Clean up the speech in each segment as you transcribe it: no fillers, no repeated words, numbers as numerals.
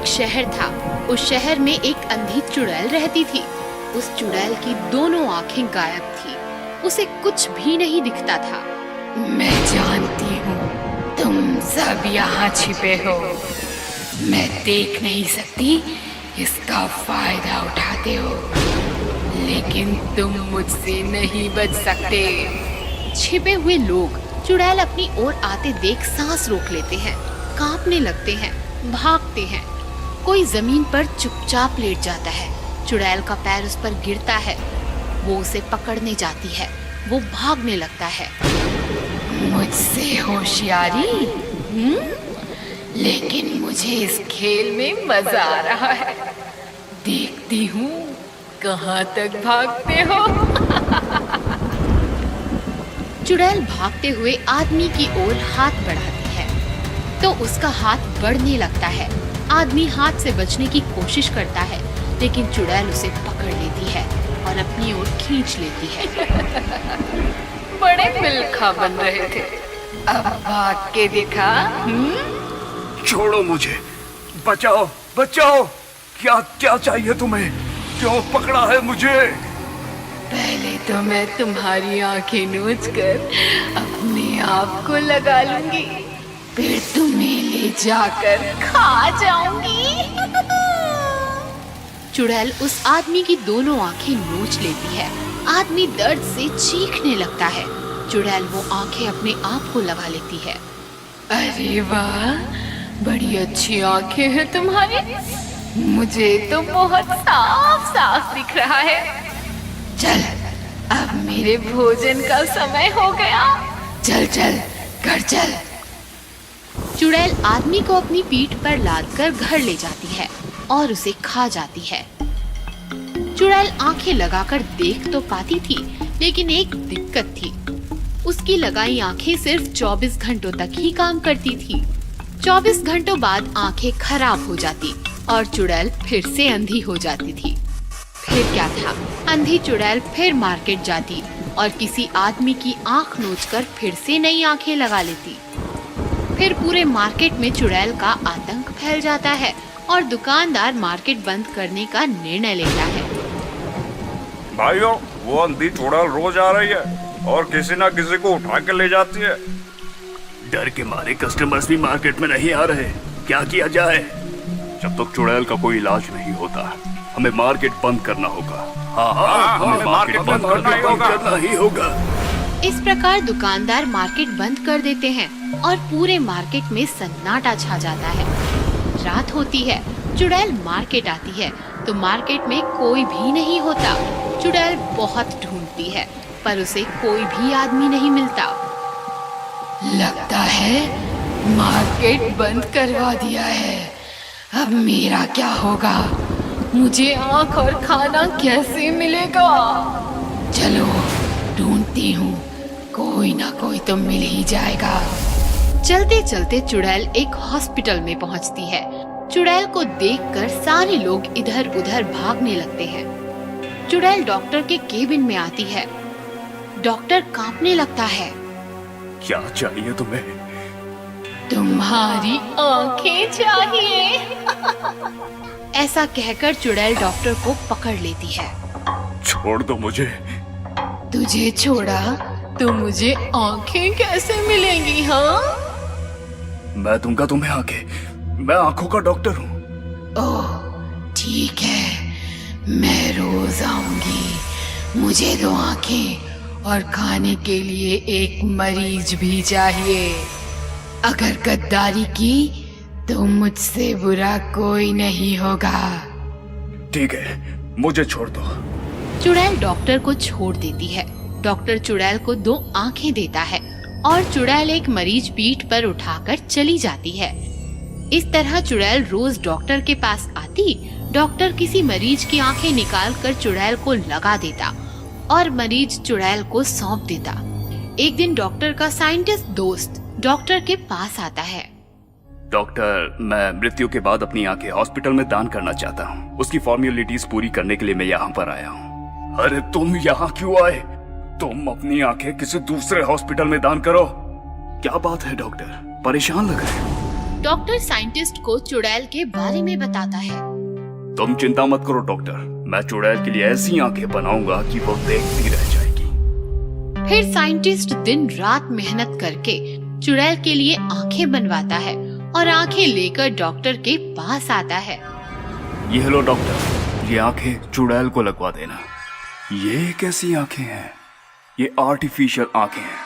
एक शहर था। उस शहर में एक अंधी चुड़ैल रहती थी। उस चुड़ैल की दोनों आंखें गायब थी। उसे कुछ भी नहीं दिखता था। मैं जानती हूँ तुम सब यहाँ छिपे हो। मैं देख नहीं सकती, इसका फायदा उठाते हो, लेकिन तुम मुझसे नहीं बच सकते। छिपे हुए लोग चुड़ैल अपनी ओर आते देख सांस रोक लेते हैं, कांपने लगते हैं, भागते हैं। कोई जमीन पर चुपचाप लेट जाता है। चुड़ैल का पैर उस पर गिरता है। वो उसे पकड़ने जाती है। वो भागने लगता है। मुझसे होशियारी? लेकिन मुझे इस खेल में मजा आ रहा है। देखती हूँ कहाँ तक भागते हो। चुड़ैल भागते हुए आदमी की ओर हाथ बढ़ाती है तो उसका हाथ बढ़ने लगता है। आदमी हाथ से बचने की कोशिश करता है, लेकिन चुड़ैल उसे पकड़ लेती है और अपनी ओर खींच लेती है। बड़े मिलखा बन रहे थे, अब भाग के दिखा। छोड़ो मुझे, बचाओ बचाओ। क्या क्या चाहिए तुम्हें? क्यों पकड़ा है मुझे? पहले तो मैं तुम्हारी आंखें नोच कर अपने आप को लगा लूंगी, फिर तुम्हें ले जाकर खा जाऊंगी। चुड़ैल उस आदमी की दोनों आंखें नोच लेती है। आदमी दर्द से चीखने लगता है। चुड़ैल वो आंखें अपने आप को लगा लेती है। अरे वाह, बड़ी अच्छी आंखें हैं तुम्हारी। मुझे तो बहुत साफ साफ दिख रहा है। चल, अब मेरे भोजन का समय हो गया। चल चल, घर चल। चुड़ैल आदमी को अपनी पीठ पर लादकर घर ले जाती है और उसे खा जाती है। चुड़ैल आंखें लगाकर देख तो पाती थी, लेकिन एक दिक्कत थी। उसकी लगाई आंखें सिर्फ 24 घंटों तक ही काम करती थी। 24 घंटों बाद आंखें खराब हो जाती और चुड़ैल फिर से अंधी हो जाती थी। फिर क्या था, अंधी चुड़ैल फिर मार्केट जाती और किसी आदमी की आंख नोचकर फिर से नई आंखें लगा लेती। फिर पूरे मार्केट में चुड़ैल का आतंक फैल जाता है और दुकानदार मार्केट बंद करने का निर्णय लेता है। भाइयों, वो अंधी चुड़ैल रोज आ रही है और किसी ना किसी को उठा के ले जाती है। डर के मारे कस्टमर्स भी मार्केट में नहीं आ रहे। क्या किया जाए? जब तक चुड़ैल का कोई इलाज नहीं होता, हमें मार्केट बंद करना होगा। हाँ, हमें मार्केट बंद करना ही होगा। इस प्रकार दुकानदार मार्केट बंद कर देते हैं और पूरे मार्केट में सन्नाटा छा जाता है। रात होती है। चुड़ैल मार्केट आती है तो मार्केट में कोई भी नहीं होता। चुड़ैल बहुत ढूंढती है पर उसे कोई भी आदमी नहीं मिलता। लगता है मार्केट बंद करवा दिया है। अब मेरा क्या होगा? मुझे आँख और खाना कैसे मिलेगा? चलो ढूंढती हूँ, कोई ना कोई तो मिल ही जाएगा। चलते चलते चुड़ैल एक हॉस्पिटल में पहुंचती है। चुड़ैल को देखकर सारे लोग इधर उधर भागने लगते हैं। चुड़ैल डॉक्टर के केबिन में आती है। डॉक्टर कांपने लगता है। क्या चाहिए तुम्हें? तुम्हारी आंखें चाहिए। ऐसा कहकर चुड़ैल डॉक्टर को पकड़ लेती है। छोड़ दो मुझे। तुझे छोड़ा तो मुझे आंखें कैसे मिलेंगी? हाँ, मैं दूंगा तुम्हें आंखें। मैं आंखों का डॉक्टर हूँ। ओह ठीक है, मैं रोज आऊंगी। मुझे 2 आंखें और खाने के लिए एक मरीज भी चाहिए। अगर गद्दारी की तो मुझसे बुरा कोई नहीं होगा। ठीक है, मुझे छोड़ दो। चुड़ैल डॉक्टर को छोड़ देती है। डॉक्टर चुड़ैल को 2 आंखें देता है और चुड़ैल एक मरीज पीठ पर उठाकर चली जाती है। इस तरह चुड़ैल रोज डॉक्टर के पास आती। डॉक्टर किसी मरीज की आंखें निकाल कर चुड़ैल को लगा देता और मरीज चुड़ैल को सौंप देता। एक दिन डॉक्टर का साइंटिस्ट दोस्त डॉक्टर के पास आता है। डॉक्टर, मैं मृत्यु के बाद अपनी आंखें हॉस्पिटल में दान करना चाहता हूँ। उसकी फॉर्मेलिटीज पूरी करने के लिए मैं यहाँ पर आया हूँ। अरे तुम यहाँ क्यों आए? तुम अपनी आंखें किसी दूसरे हॉस्पिटल में दान करो। क्या बात है डॉक्टर, परेशान लग रहे हो? डॉक्टर साइंटिस्ट को चुड़ैल के बारे में बताता है। तुम चिंता मत करो डॉक्टर, मैं चुड़ैल के लिए ऐसी आंखें बनाऊंगा कि वो देखती रह जाएगी। फिर साइंटिस्ट दिन रात मेहनत करके चुड़ैल के लिए आंखें बनवाता है और आंखें लेकर डॉक्टर के पास आता है। ये लो डॉक्टर, ये आंखें चुड़ैल को लगवा देना। ये कैसी आंखें हैं? ये आर्टिफिशियल आंखें हैं।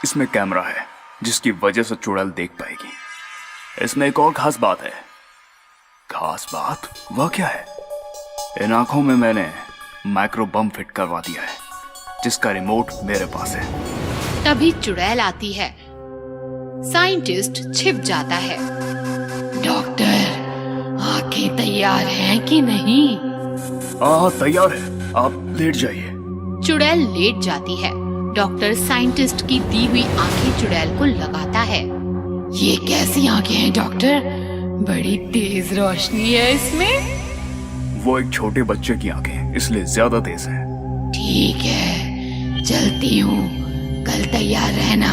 इसमें कैमरा है जिसकी वजह से चुड़ैल देख पाएगी। इसमें एक और खास बात है। खास बात? वह क्या है? इन आंखों में मैंने माइक्रो बम फिट करवा दिया है जिसका रिमोट मेरे पास है। तभी चुड़ैल आती है। साइंटिस्ट छिप जाता है। डॉक्टर, आंखें तैयार हैं कि नहीं? तैयार है, आप लेट जाइए। चुड़ैल लेट जाती है। डॉक्टर साइंटिस्ट की दी हुई आंखें चुड़ैल को लगाता है। ये कैसी आंखें हैं डॉक्टर? बड़ी तेज रोशनी है इसमें। वो एक छोटे बच्चे की आंखें, इसलिए ज्यादा तेज है। ठीक है, चलती हूँ, कल तैयार रहना।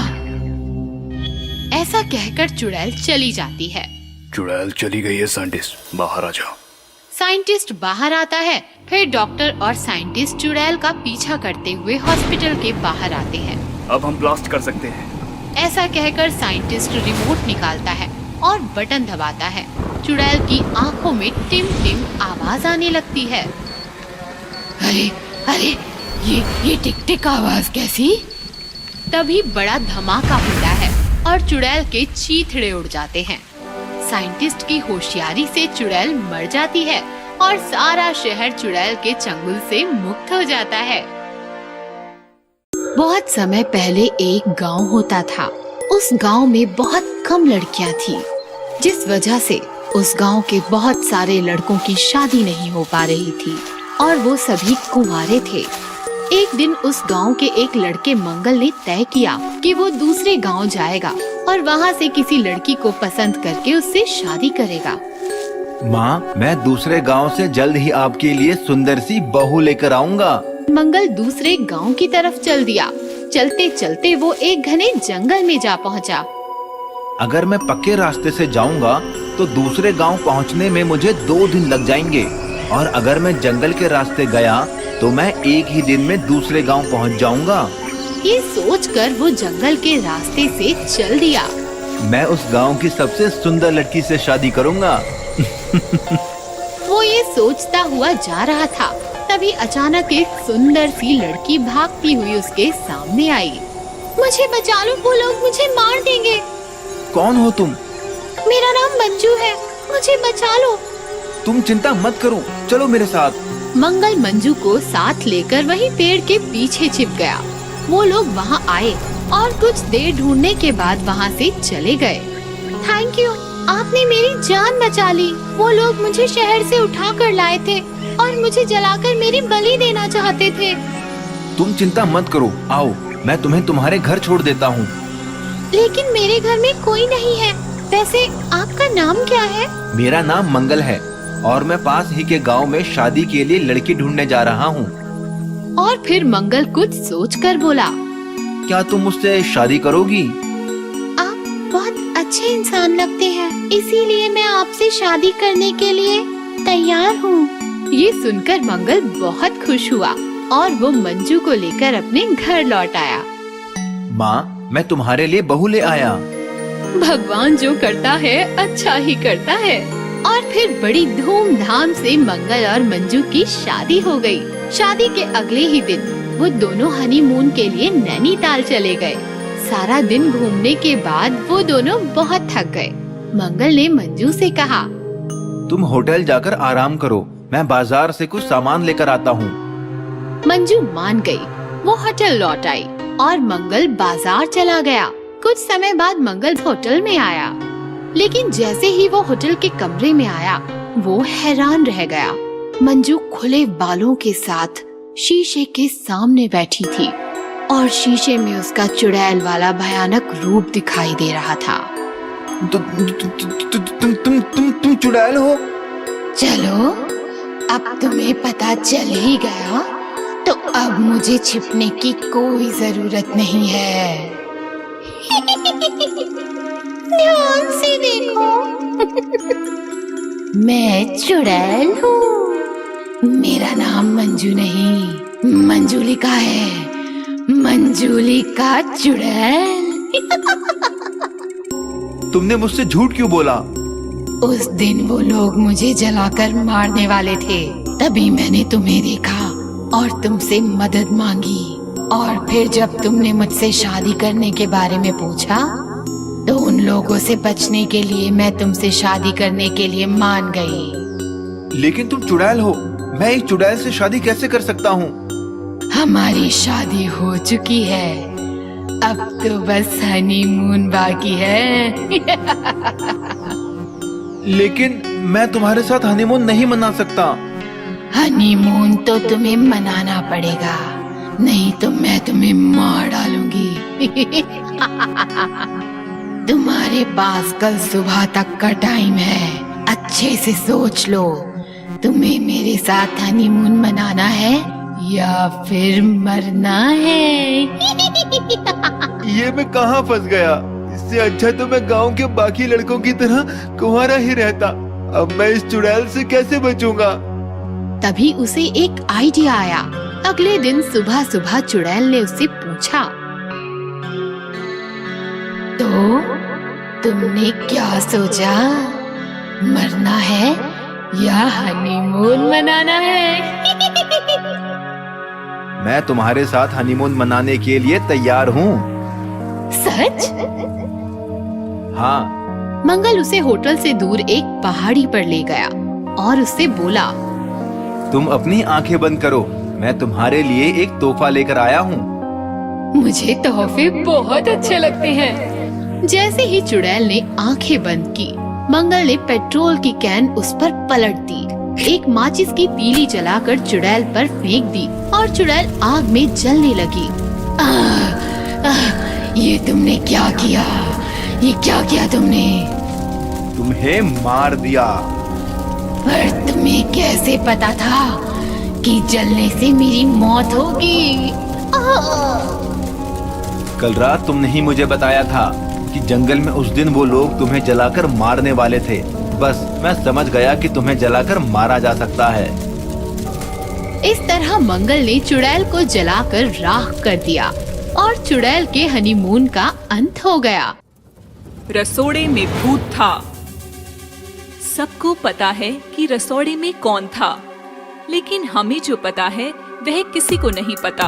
ऐसा कहकर चुड़ैल चली जाती है। चुड़ैल चली गई है साइंटिस्ट, बाहर आ जाओ। साइंटिस्ट बाहर आता है। फिर डॉक्टर और साइंटिस्ट चुड़ैल का पीछा करते हुए हॉस्पिटल के बाहर आते हैं। अब हम ब्लास्ट कर सकते हैं। ऐसा कहकर साइंटिस्ट रिमोट निकालता है और बटन दबाता है। चुड़ैल की आंखों में टिम टिम आवाज आने लगती है। अरे अरे, ये टिक टिक आवाज कैसी? तभी बड़ा धमाका होता है और चुड़ैल के चीथड़े उड़ जाते हैं। साइंटिस्ट की होशियारी से चुड़ैल मर जाती है और सारा शहर चुड़ैल के चंगुल से मुक्त हो जाता है। बहुत समय पहले एक गांव होता था। उस गांव में बहुत कम लड़कियां थीं, जिस वजह से उस गांव के बहुत सारे लड़कों की शादी नहीं हो पा रही थी और वो सभी कुंवारे थे। एक दिन उस गांव के एक लड़के मंगल ने तय किया कि वो दूसरे गांव जाएगा और वहां से किसी लड़की को पसंद करके उससे शादी करेगा। माँ, मैं दूसरे गांव से जल्द ही आपके लिए सुंदर सी बहू लेकर आऊंगा। मंगल दूसरे गांव की तरफ चल दिया। चलते चलते वो एक घने जंगल में जा पहुंचा। अगर मैं पक्के रास्ते से जाऊंगा तो दूसरे गांव पहुंचने में मुझे 2 दिन लग जाएंगे, और अगर मैं जंगल के रास्ते गया तो मैं एक ही दिन में दूसरे गांव पहुंच जाऊंगा। ये सोचकर वो जंगल के रास्ते से चल दिया। मैं उस गांव की सबसे सुंदर लड़की से शादी करूंगा। वो ये सोचता हुआ जा रहा था, तभी अचानक एक सुंदर सी लड़की भागती हुई उसके सामने आई। मुझे बचा लो, वो लोग मुझे मार देंगे। कौन हो तुम? मेरा नाम मंजू है, मुझे बचा लो। तुम चिंता मत करो, चलो मेरे साथ। मंगल मंजू को साथ लेकर वहीं पेड़ के पीछे छिप गया। वो लोग वहाँ आए और कुछ देर ढूंढने के बाद वहाँ से चले गए। थैंक यू, आपने मेरी जान बचा ली। वो लोग मुझे शहर से उठा कर लाए थे और मुझे जलाकर मेरी बलि देना चाहते थे। तुम चिंता मत करो, आओ मैं तुम्हें तुम्हारे घर छोड़ देता हूँ। लेकिन मेरे घर में कोई नहीं है। वैसे आपका नाम क्या है? मेरा नाम मंगल है और मैं पास ही के गांव में शादी के लिए लड़की ढूंढने जा रहा हूँ। और फिर मंगल कुछ सोचकर बोला, क्या तुम मुझसे शादी करोगी? आप बहुत अच्छे इंसान लगते हैं, इसीलिए मैं आपसे शादी करने के लिए तैयार हूँ। ये सुनकर मंगल बहुत खुश हुआ और वो मंजू को लेकर अपने घर लौट आया। माँ, मैं तुम्हारे लिए बहू ले आया। भगवान जो करता है अच्छा ही करता है। और फिर बड़ी धूमधाम से मंगल और मंजू की शादी हो गई। शादी के अगले ही दिन वो दोनों हनीमून के लिए नैनीताल चले गए। सारा दिन घूमने के बाद वो दोनों बहुत थक गए। मंगल ने मंजू से कहा, तुम होटल जाकर आराम करो, मैं बाजार से कुछ सामान लेकर आता हूँ। मंजू मान गई। वो होटल लौट आई और मंगल बाजार चला गया। कुछ समय बाद मंगल होटल में आया, लेकिन जैसे ही वो होटल के कमरे में आया वो हैरान रह गया। मंजू खुले बालों के साथ शीशे के सामने बैठी थी और शीशे में उसका चुड़ैल वाला भयानक रूप दिखाई दे रहा था। तुम चुड़ैल हो? चलो, अब तुम्हें पता चल ही गया तो अब मुझे छिपने की कोई जरूरत नहीं है। ध्यान से देखो। मैं चुड़ैल हूँ। मेरा नाम मंजू नहीं, मंजूलिका है। मंजूलिका चुड़ैल। तुमने मुझसे झूठ क्यों बोला? उस दिन वो लोग मुझे जलाकर मारने वाले थे, तभी मैंने तुम्हें देखा और तुमसे मदद मांगी। और फिर जब तुमने मुझसे शादी करने के बारे में पूछा तो उन लोगों से बचने के लिए मैं तुमसे शादी करने के लिए मान गई। लेकिन तुम चुड़ैल हो, मैं एक चुड़ैल से शादी कैसे कर सकता हूँ? हमारी शादी हो चुकी है, अब तो बस हनीमून बाकी है। लेकिन मैं तुम्हारे साथ हनीमून नहीं मना सकता। हनीमून तो तुम्हें मनाना पड़ेगा, नहीं तो मैं तुम्हें मार डालूंगी। तुम्हारे पास कल सुबह तक का टाइम है, अच्छे से सोच लो। तुम्हें मेरे साथ हनीमून मनाना है या फिर मरना है? ये मैं कहाँ फंस गया? इससे अच्छा तो मैं गांव के बाकी लड़कों की तरह कुंवारा ही रहता। अब मैं इस चुड़ैल से कैसे बचूंगा? तभी उसे एक आइडिया आया। अगले दिन सुबह सुबह चुड़ैल ने उससे पूछा, तो तुमने क्या सोचा, मरना है या हनीमून मनाना है? मैं तुम्हारे साथ हनीमून मनाने के लिए तैयार हूँ। सच? हाँ। मंगल उसे होटल से दूर एक पहाड़ी पर ले गया और उससे बोला, तुम अपनी आंखें बंद करो, मैं तुम्हारे लिए एक तोहफा लेकर आया हूँ। मुझे तोहफे बहुत अच्छे लगते हैं। जैसे ही चुड़ैल ने आंखें बंद की, मंगल ने पेट्रोल की कैन उस पर पलट दी, एक माचिस की तीली जलाकर चुड़ैल पर फेंक दी और चुड़ैल आग में जलने लगी। ये तुमने क्या किया? ये क्या किया तुमने? तुम्हें मार दिया। पर तुम्हें कैसे पता था कि जलने से मेरी मौत होगी? कल रात तुमने ही मुझे बताया था कि जंगल में उस दिन वो लोग तुम्हें जलाकर मारने वाले थे। बस मैं समझ गया कि तुम्हें जलाकर मारा जा सकता है। इस तरह मंगल ने चुड़ैल को जलाकर राख कर दिया और चुड़ैल के हनीमून का अंत हो गया। रसोड़े में भूत था। सबको पता है कि रसोड़े में कौन था, लेकिन हमें जो पता है वह किसी को नहीं पता।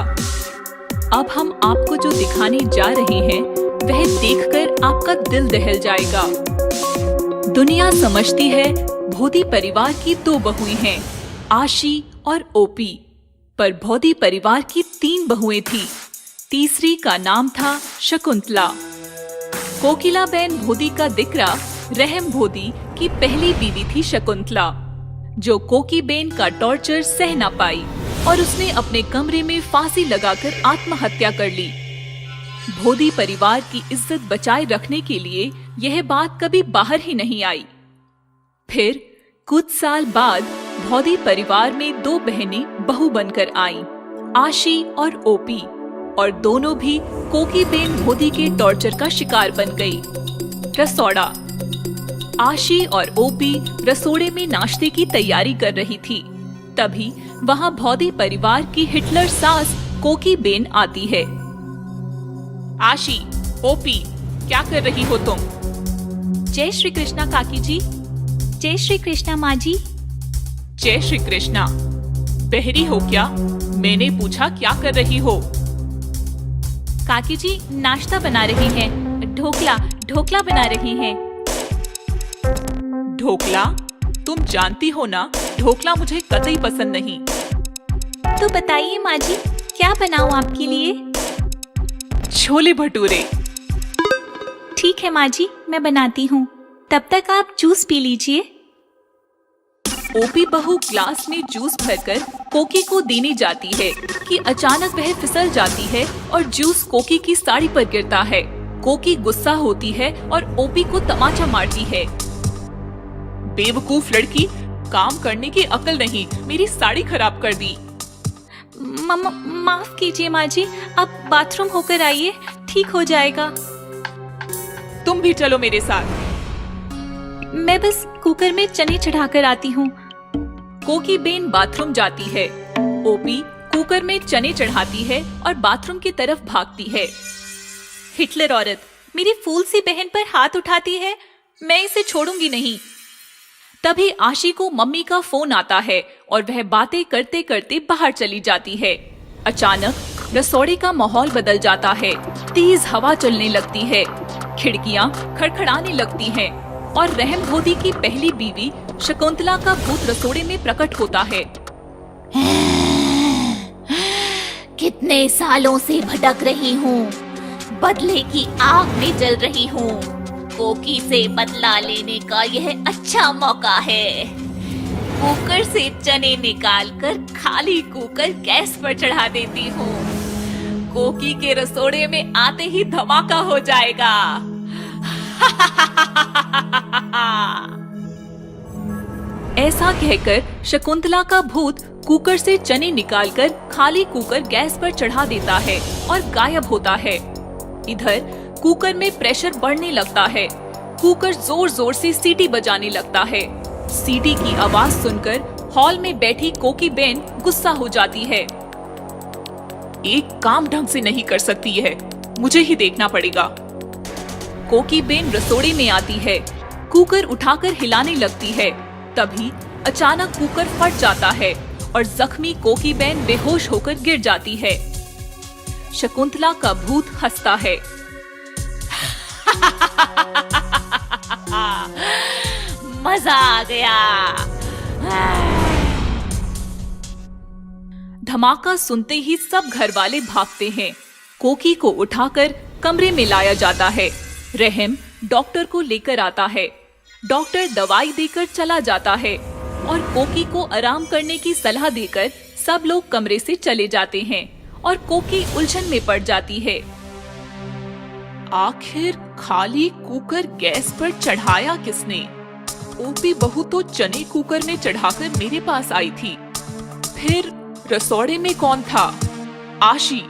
अब हम आपको जो दिखाने जा रहे हैं वह देखकर आपका दिल दहल जाएगा। दुनिया समझती है भोदी परिवार की 2 बहुएं हैं, आशी और ओपी, पर भोदी परिवार की 3 बहुएं थी। तीसरी का नाम था शकुंतला। कोकिला बहन भोदी का दिकरा रहम भोदी की पहली बीवी थी शकुंतला, जो कोकी बेन का टॉर्चर सह ना पाई और उसने अपने कमरे में फांसी लगाकर आत्महत्या कर ली। भोदी परिवार की इज्जत बचाए रखने के लिए यह बात कभी बाहर ही नहीं आई। फिर कुछ साल बाद भोदी परिवार में 2 बहनें बहू बनकर आईं, आशी और ओपी, और दोनों भी कोकी बेन भोदी के टॉर्चर का शिकार बन गई। रसोड़ा। आशी और ओपी रसोड़े में नाश्ते की तैयारी कर रही थी। तभी वहां भोदी परिवार की हिटलर सास कोकी बेन आती है। आशी, ओपी, क्या कर रही हो तुम? जय श्री कृष्णा काकी जी। जय श्री कृष्णा माँ जी। जय श्री कृष्णा। बहरी हो क्या? मैंने पूछा क्या कर रही हो? काकी जी नाश्ता बना रही हैं, ढोकला बना रही हैं। ढोकला? तुम जानती हो ना ढोकला मुझे कतई पसंद नहीं। तो बताइए माँ जी, क्या बनाऊं आपके लिए? छोले भटूरे। ठीक है माँ जी, मैं बनाती हूँ, तब तक आप जूस पी लीजिए। ओपी बहू ग्लास में जूस भरकर कोकी को देने जाती है कि अचानक वह फिसल जाती है और जूस कोकी की साड़ी पर गिरता है। कोकी गुस्सा होती है और ओपी को तमाचा मारती है। बेवकूफ लड़की, काम करने की अकल नहीं, मेरी साड़ी खराब कर दी। माफ कीजिए माँ जी, आप बाथरूम होकर आइए, ठीक हो जाएगा। तुम भी चलो मेरे साथ। मैं बस कुकर में चने चढ़ाकर आती हूँ। कोकी बेन बाथरूम जाती है। ओपी कुकर में चने चढ़ाती है और बाथरूम की तरफ भागती है। हिटलर औरत मेरी फूल सी बहन पर हाथ उठाती है, मैं इसे छोड़ूंगी नहीं। तभी आशी को मम्मी का फोन आता है और वह बातें करते करते बाहर चली जाती है। अचानक रसोड़ी का माहौल बदल जाता है। तेज हवा चलने लगती है, खिड़कियां खड़खड़ाने लगती हैं और रहम धोदी की पहली बीवी शकुंतला का भूत रसोड़े में प्रकट होता है। कितने सालों से भटक रही हूँ, बदले की आग में जल रही हूँ। कोकी से बदला लेने का यह अच्छा मौका है। कुकर से चने निकालकर खाली कुकर गैस पर चढ़ा देती हूँ। कोकी के रसोड़े में आते ही धमाका हो जाएगा। ऐसा कहकर शकुंतला का भूत कुकर से चने निकालकर खाली कुकर गैस पर चढ़ा देता है और गायब होता है। इधर कुकर में प्रेशर बढ़ने लगता है। कुकर जोर जोर से सीटी बजाने लगता है। सीटी की आवाज सुनकर हॉल में बैठी कोकी बेन गुस्सा हो जाती है। एक काम ढंग से नहीं कर सकती है, मुझे ही देखना पड़ेगा। कोकी बेन रसोड़े में आती है, कुकर उठाकर हिलाने लगती है। तभी अचानक कुकर फट जाता है और जख्मी कोकी बेन बेहोश होकर गिर जाती है। शकुंतला का भूत हंसता है। मजा आ गया। धमाका सुनते ही सब घर वाले भागते हैं। कोकी को उठाकर कमरे में लाया जाता है। रहम डॉक्टर को लेकर आता है। डॉक्टर दवाई देकर चला जाता है और कोकी को आराम करने की सलाह देकर सब लोग कमरे से चले जाते हैं और कोकी उलझन में पड़ जाती है। आखिर खाली कुकर गैस पर चढ़ाया किसने? ओपी बहू तो चने कुकर में चढ़ाकर मेरे पास आई थी। फिर रसोड़े में कौन था? आशी।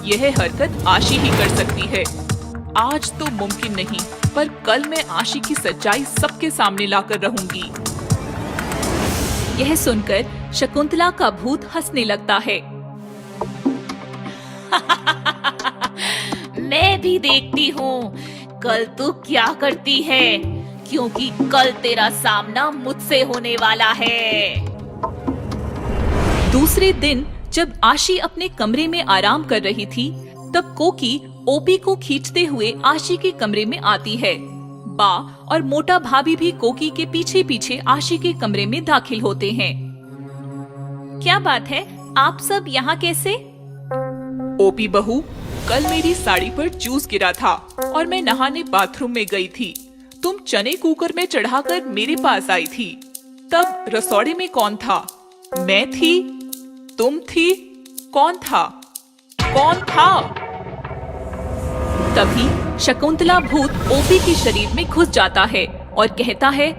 यह हरकत आशी ही कर सकती है। आज तो मुमकिन नहीं, पर कल मैं आशी की सच्चाई सबके सामने लाकर रहूंगी। यह सुनकर शकुंतला का भूत हंसने लगता है। मैं भी देखती हूँ कल तू क्या करती है, क्योंकि कल तेरा सामना मुझसे होने वाला है। दूसरे दिन जब आशी अपने कमरे में आराम कर रही थी, तब कोकी ओपी को खींचते हुए आशी के कमरे में आती है। बा और मोटा भाभी भी कोकी के पीछे पीछे आशी के कमरे में दाखिल होते हैं। क्या बात है, आप सब यहाँ कैसे? ओपी बहू, कल मेरी साड़ी पर जूस गिरा था और मैं नहाने बाथरूम में गई थी। तुम चने कुकर में चढ़ाकर मेरे पास आई थी। तब रसोड़े में कौन था? मैं थी? तुम थी? कौन था? कौन था? तभी शकुंतला भूत ओपी के शरीर में घुस जाता है और कहता है,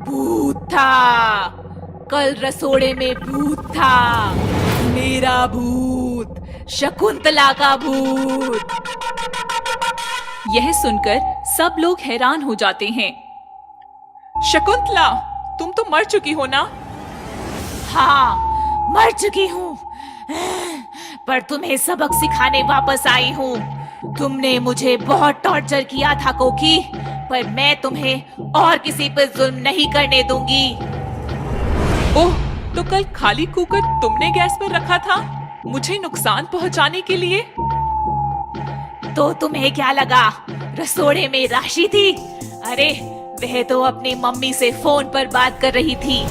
भूत था, कल रसोड़े में भूत था, मेरा भूत, शकुंतला का भूत। यह सुनकर सब लोग हैरान हो जाते हैं। शकुंतला, तुम तो मर चुकी हो ना? हाँ, मर चुकी हूँ, पर तुम्हें सबक सिखाने वापस आई हूँ। तुमने मुझे बहुत टॉर्चर किया था कोकी, पर मैं तुम्हें और किसी पर जुल्म नहीं करने दूंगी। ओह, तो कल खाली कुकर तुमने गैस पर रखा था, मुझे नुकसान पहुंचाने के लिए? तो तुम्हें क्या लगा रसोड़े में राशि थी? अरे वह तो अपनी मम्मी से फोन पर बात कर रही थी।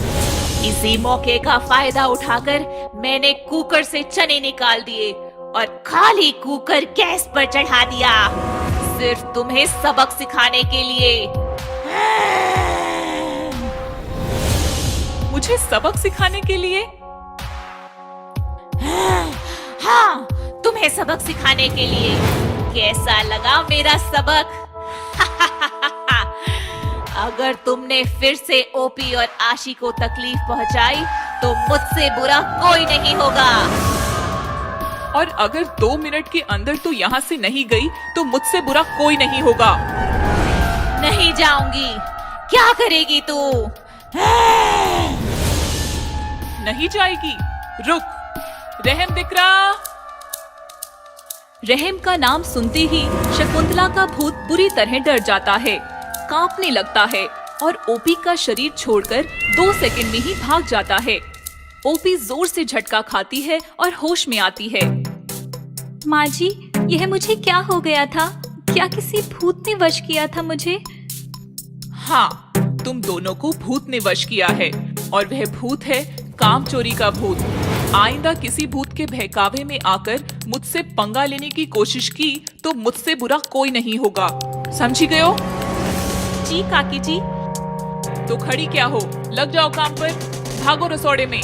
इसी मौके का फायदा उठाकर मैंने कुकर से चने निकाल दिए और खाली कुकर गैस पर चढ़ा दिया, सिर्फ तुम्हें सबक सिखाने के लिए। मुझे सबक सिखाने के लिए? हाँ, तुम्हें सबक सिखाने के लिए। कैसा लगा मेरा सबक? अगर तुमने फिर से ओपी और आशी को तकलीफ पहुंचाई तो मुझसे बुरा कोई नहीं होगा। और अगर 2 मिनट के अंदर तू यहाँ से नहीं गई तो मुझसे बुरा कोई नहीं होगा। नहीं जाऊंगी। क्या करेगी तू? नहीं जाएगी? रुक, रहम दिख रहा। रहम का नाम सुनते ही शकुंतला का भूत बुरी तरह डर जाता है, कांपने लगता है और ओपी का शरीर छोड़कर 2 सेकंड में ही भाग जाता है। ओपी जोर से झटका खाती है और होश में आती है। माँ जी, यह मुझे क्या हो गया था? क्या किसी भूत ने वश किया था मुझे? हाँ, तुम दोनों को भूत ने वश किया है और वह भूत है काम चोरी का भूत। आइंदा किसी भूत के बहकावे में आकर मुझसे पंगा लेने की कोशिश की तो मुझसे बुरा कोई नहीं होगा, समझी गए हो? जी काकी जी। तो खड़ी क्या हो, लग जाओ काम पर, भागो रसोड़े में।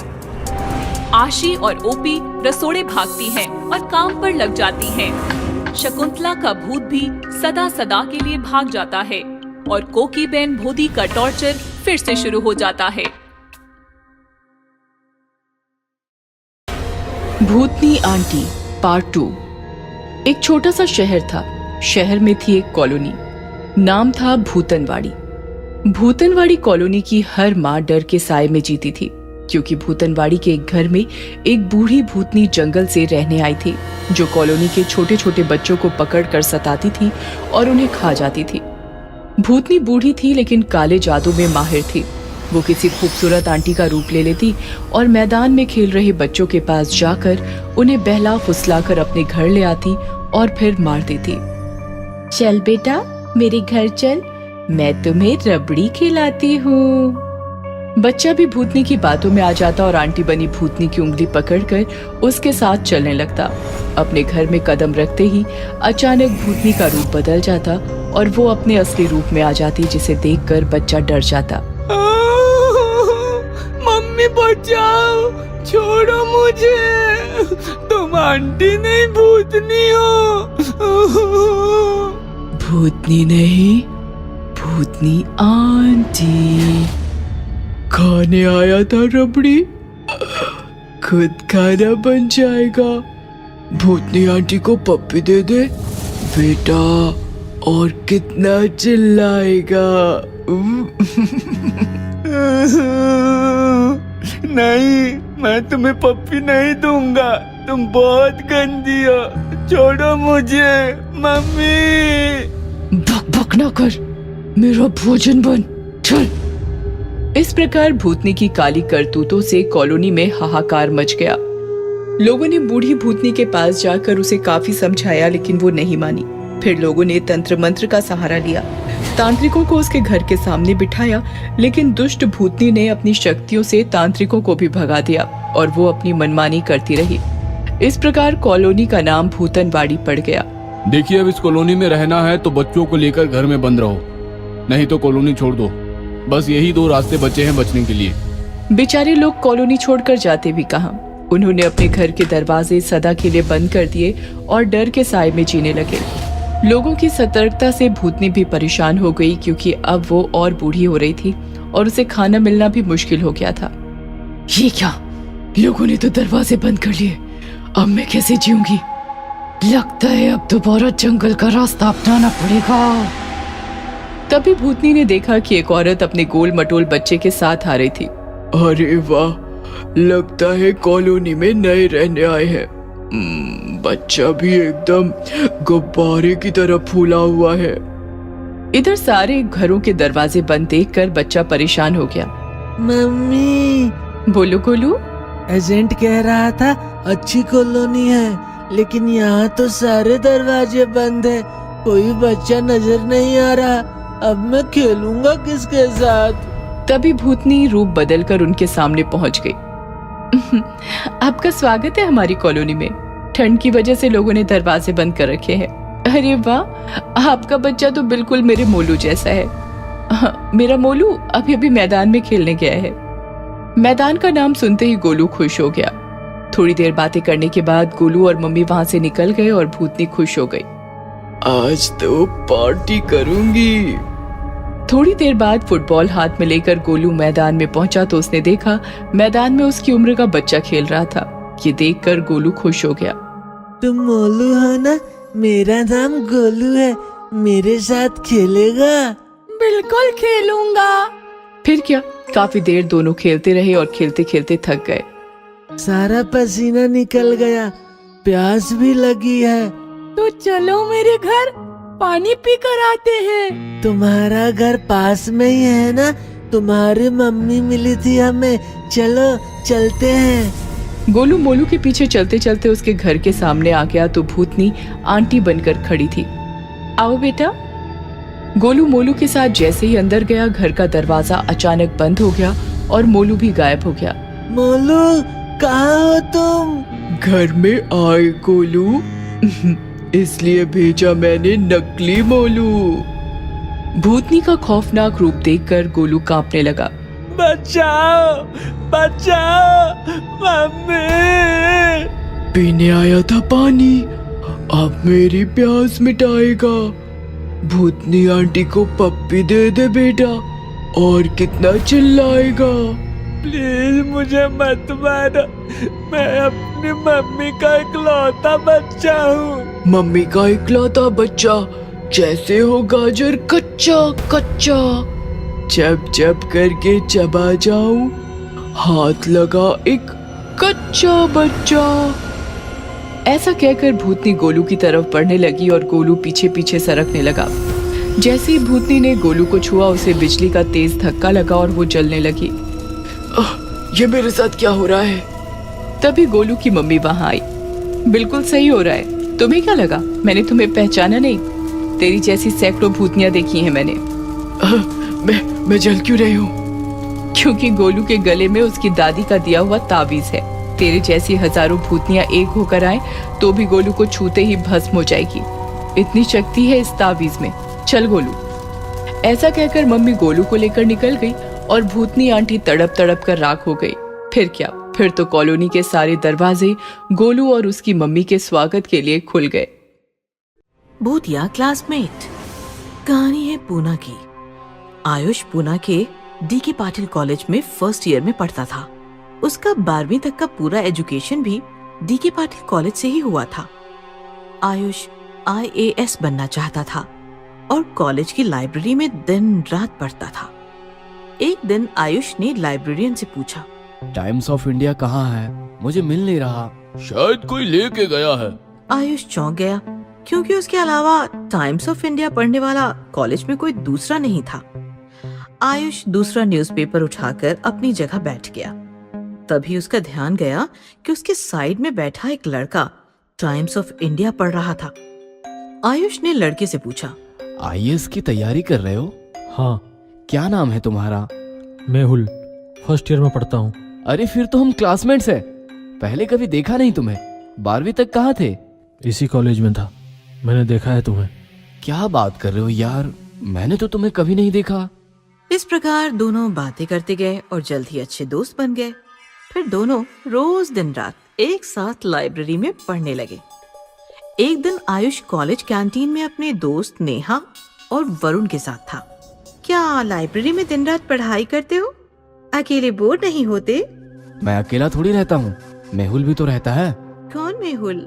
आशी और ओपी रसोड़े भागती हैं और काम पर लग जाती हैं। शकुंतला का भूत भी सदा सदा के लिए भाग जाता है और कोकी बहन भोदी का टॉर्चर फिर से शुरू हो जाता है। भूतनी आंटी पार्ट 2। एक छोटा सा शहर था। शहर में थी एक कॉलोनी, नाम था भूतनवाड़ी। भूतनवाड़ी कॉलोनी की हर माँ डर के साए में जीती थी, क्योंकि भूतनवाड़ी के एक घर में एक बूढ़ी भूतनी जंगल से रहने आई थी, जो कॉलोनी के छोटे छोटे बच्चों को पकड़कर सताती थी और उन्हें खा जाती थी। भूतनी बूढ़ी थी लेकिन काले जादू में माहिर थी। वो किसी खूबसूरत आंटी का रूप ले लेती और मैदान में खेल रहे बच्चों के पास जाकर उन्हें बहला फुसलाकर अपने घर ले आती और फिर मार देती। चल बेटा, मेरे घर चल, मैं तुम्हें रबड़ी खिलाती हूँ। बच्चा भी भूतनी की बातों में आ जाता और आंटी बनी भूतनी की उंगली पकड़कर उसके साथ चलने लगता। अपने घर में कदम रखते ही अचानक भूतनी का रूप बदल जाता और वो अपने असली रूप में आ जाती, जिसे देखकर बच्चा डर जाता। मम्मी बचाओ, छोड़ो मुझे, तुम आंटी नहीं भूतनी हो। भूतनी नहीं, भूतनी आंटी। खाने आया था रबड़ी, खुद खाना बन जाएगा। भूतनी आंटी को पप्पी दे दे बेटा, और कितना चिल्लाएगा। नहीं, मैं तुम्हें पप्पी नहीं दूंगा, तुम बहुत गंदी हो, छोड़ो मुझे मम्मी। भक भक ना कर, मेरा भोजन बन, चल। इस प्रकार भूतनी की काली करतूतों से कॉलोनी में हाहाकार मच गया। लोगों ने बूढ़ी भूतनी के पास जाकर उसे काफी समझाया, लेकिन वो नहीं मानी। फिर लोगों ने तंत्र मंत्र का सहारा लिया, तांत्रिकों को उसके घर के सामने बिठाया, लेकिन दुष्ट भूतनी ने अपनी शक्तियों से तांत्रिकों को भी भगा दिया और वो अपनी मनमानी करती रही। इस प्रकार कॉलोनी का नाम भूतनवाड़ी पड़ गया। देखिए, अब इस कॉलोनी में रहना है तो बच्चों को लेकर घर में बंद रहो, नहीं तो कॉलोनी छोड़ दो। बस यही 2 रास्ते बचे हैं बचने के लिए। बेचारे लोग कॉलोनी छोड़कर जाते भी कहां। उन्होंने अपने घर के दरवाजे सदा के लिए बंद कर दिए और डर के साए में जीने लगे। लोगों की सतर्कता से भूतनी भी परेशान हो गई, क्योंकि अब वो और बूढ़ी हो रही थी और उसे खाना मिलना भी मुश्किल हो गया था। ये क्या, लोगों ने तो दरवाजे बंद कर लिए, अब मैं कैसे जीऊंगी? लगता है अब दोबारा जंगल का रास्ता अपनाना पड़ेगा। तभी भूतनी ने देखा कि एक औरत अपने गोल मटोल बच्चे के साथ आ रही थी। अरे वाह, लगता है कॉलोनी में नए रहने आए हैं। बच्चा भी एकदम गुब्बारे की तरह फूला हुआ है। इधर सारे घरों के दरवाजे बंद देखकर बच्चा परेशान हो गया। मम्मी, बोलो गोलू। एजेंट कह रहा था अच्छी कॉलोनी है, लेकिन यहाँ तो सारे दरवाजे बंद है, कोई बच्चा नजर नहीं आ रहा। अब मैं खेलूंगा किसके साथ? तभी भूतनी रूप बदलकर उनके सामने पहुंच गई। आपका स्वागत है हमारी कॉलोनी में। ठंड की वजह से लोगों ने दरवाजे बंद कर रखे हैं। अरे वाह, आपका बच्चा तो बिल्कुल मेरे मोलू जैसा है। मेरा मोलू अभी अभी मैदान में खेलने गया है। मैदान का नाम सुनते ही गोलू खुश हो गया। थोड़ी देर बातें करने के बाद गोलू और मम्मी वहां से निकल गए और भूतनी खुश हो गई। आज तो पार्टी करूंगी। थोड़ी देर बाद फुटबॉल हाथ में लेकर गोलू मैदान में पहुंचा तो उसने देखा मैदान में उसकी उम्र का बच्चा खेल रहा था। ये देखकर गोलू खुश हो गया। तुम मोलू हो ना? मेरा नाम गोलू है, मेरे साथ खेलेगा? बिल्कुल खेलूंगा। फिर क्या, काफी देर दोनों खेलते रहे और खेलते खेलते थक गए। सारा पसीना निकल गया, प्यास भी लगी है। तो चलो मेरे घर, पानी पी कर आते हैं। तुम्हारा घर पास में ही है ना? तुम्हारी मम्मी मिली थी हमें, चलो चलते हैं। गोलू मोलू के पीछे चलते चलते उसके घर के सामने आ गया तो भूतनी आंटी बनकर खड़ी थी। आओ बेटा। गोलू मोलू के साथ जैसे ही अंदर गया, घर का दरवाजा अचानक बंद हो गया और मोलू भी गायब हो गया। मोलू, कहाँ हो तुम? घर में आए गोलू, इसलिए भेजा मैंने नकली मोलू। भूतनी का खौफनाक रूप देखकर गोलू कांपने लगा। बचाओ, बचाओ मम्मी। पीने आया था पानी, अब मेरी प्यास मिटाएगा। भूतनी आंटी को पप्पी दे दे बेटा, और कितना चिल्लाएगा। प्लीज मुझे मत मारो, मैं अपनी मम्मी का इकलौता बच्चा हूँ। मम्मी का इकलौता बच्चा, जैसे हो गाजर कच्चा कच्चा, चप चप करके चबा जाऊं, हाथ लगा एक कच्चा बच्चा। ऐसा कहकर भूतनी गोलू की तरफ बढ़ने लगी और गोलू पीछे पीछे सरकने लगा। जैसे ही भूतनी ने गोलू को छुआ, उसे बिजली का तेज धक्का लगा और वो जलने लगी। ये मेरे साथ क्या हो रहा है? तभी गोलू की मम्मी वहां आई। बिल्कुल सही हो रहा है, तुम्हें क्या लगा मैंने तुम्हें पहचाना नहीं? तेरी जैसी सैकड़ों भूतनियां देखी हैं मैंने। मैं जल क्यों रही हूँ? क्योंकि गोलू के गले में उसकी दादी का दिया हुआ ताबीज है। तेरे जैसी हजारों भूतनियां एक होकर आए तो भी गोलू को छूते ही भस्म हो जाएगी, इतनी शक्ति है इस ताबीज में। चल गोलू। ऐसा कहकर मम्मी गोलू को लेकर निकल गई और भूतनी आंटी तड़प तड़प कर राख हो गई। फिर क्या, फिर तो कॉलोनी के सारे दरवाजे गोलू और उसकी मम्मी के स्वागत के लिए खुल गए। भूतिया क्लासमेट। कहानी है पूना की। आयुष पूना के डी.के. पाटिल कॉलेज में फर्स्ट ईयर में पढ़ता था। उसका 12वीं तक का पूरा एजुकेशन भी डी.के. पाटिल कॉलेज से ही हुआ था। आयुष IAS बनना चाहता था और कॉलेज की लाइब्रेरी में दिन रात पढ़ता था। एक दिन आयुष ने लाइब्रेरियन से पूछा, टाइम्स ऑफ इंडिया कहाँ है? मुझे मिल नहीं रहा। शायद कोई लेके गया है। आयुष चौंक गया क्योंकि उसके अलावा टाइम्स ऑफ इंडिया पढ़ने वाला कॉलेज में कोई दूसरा नहीं था। आयुष दूसरा न्यूज़पेपर उठाकर अपनी जगह बैठ गया। तभी उसका ध्यान गया कि उसके साइड में बैठा एक लड़का टाइम्स ऑफ इंडिया पढ़ रहा था। आयुष ने लड़के से पूछा, IAS की तैयारी कर रहे हो? हाँ। क्या नाम है तुम्हारा? मेहुल, फर्स्ट ईयर में पढ़ता हूँ। अरे फिर तो हम क्लासमेट्स हैं। पहले कभी देखा नहीं तुम्हें। 12वीं तक कहाँ थे? इसी कॉलेज में था, मैंने देखा है तुम्हें। क्या बात कर रहे हो यार, मैंने तो तुम्हें कभी नहीं देखा। इस प्रकार दोनों बातें करते गए और जल्द ही अच्छे दोस्त बन गए। फिर दोनों रोज दिन रात एक साथ लाइब्रेरी में पढ़ने लगे। एक दिन आयुष कॉलेज कैंटीन में अपने दोस्त नेहा और वरुण के साथ था। क्या लाइब्रेरी में दिन रात पढ़ाई करते हो? अकेले बोर नहीं होते? मैं अकेला थोड़ी रहता हूँ, मेहुल भी तो रहता है। कौन मेहुल?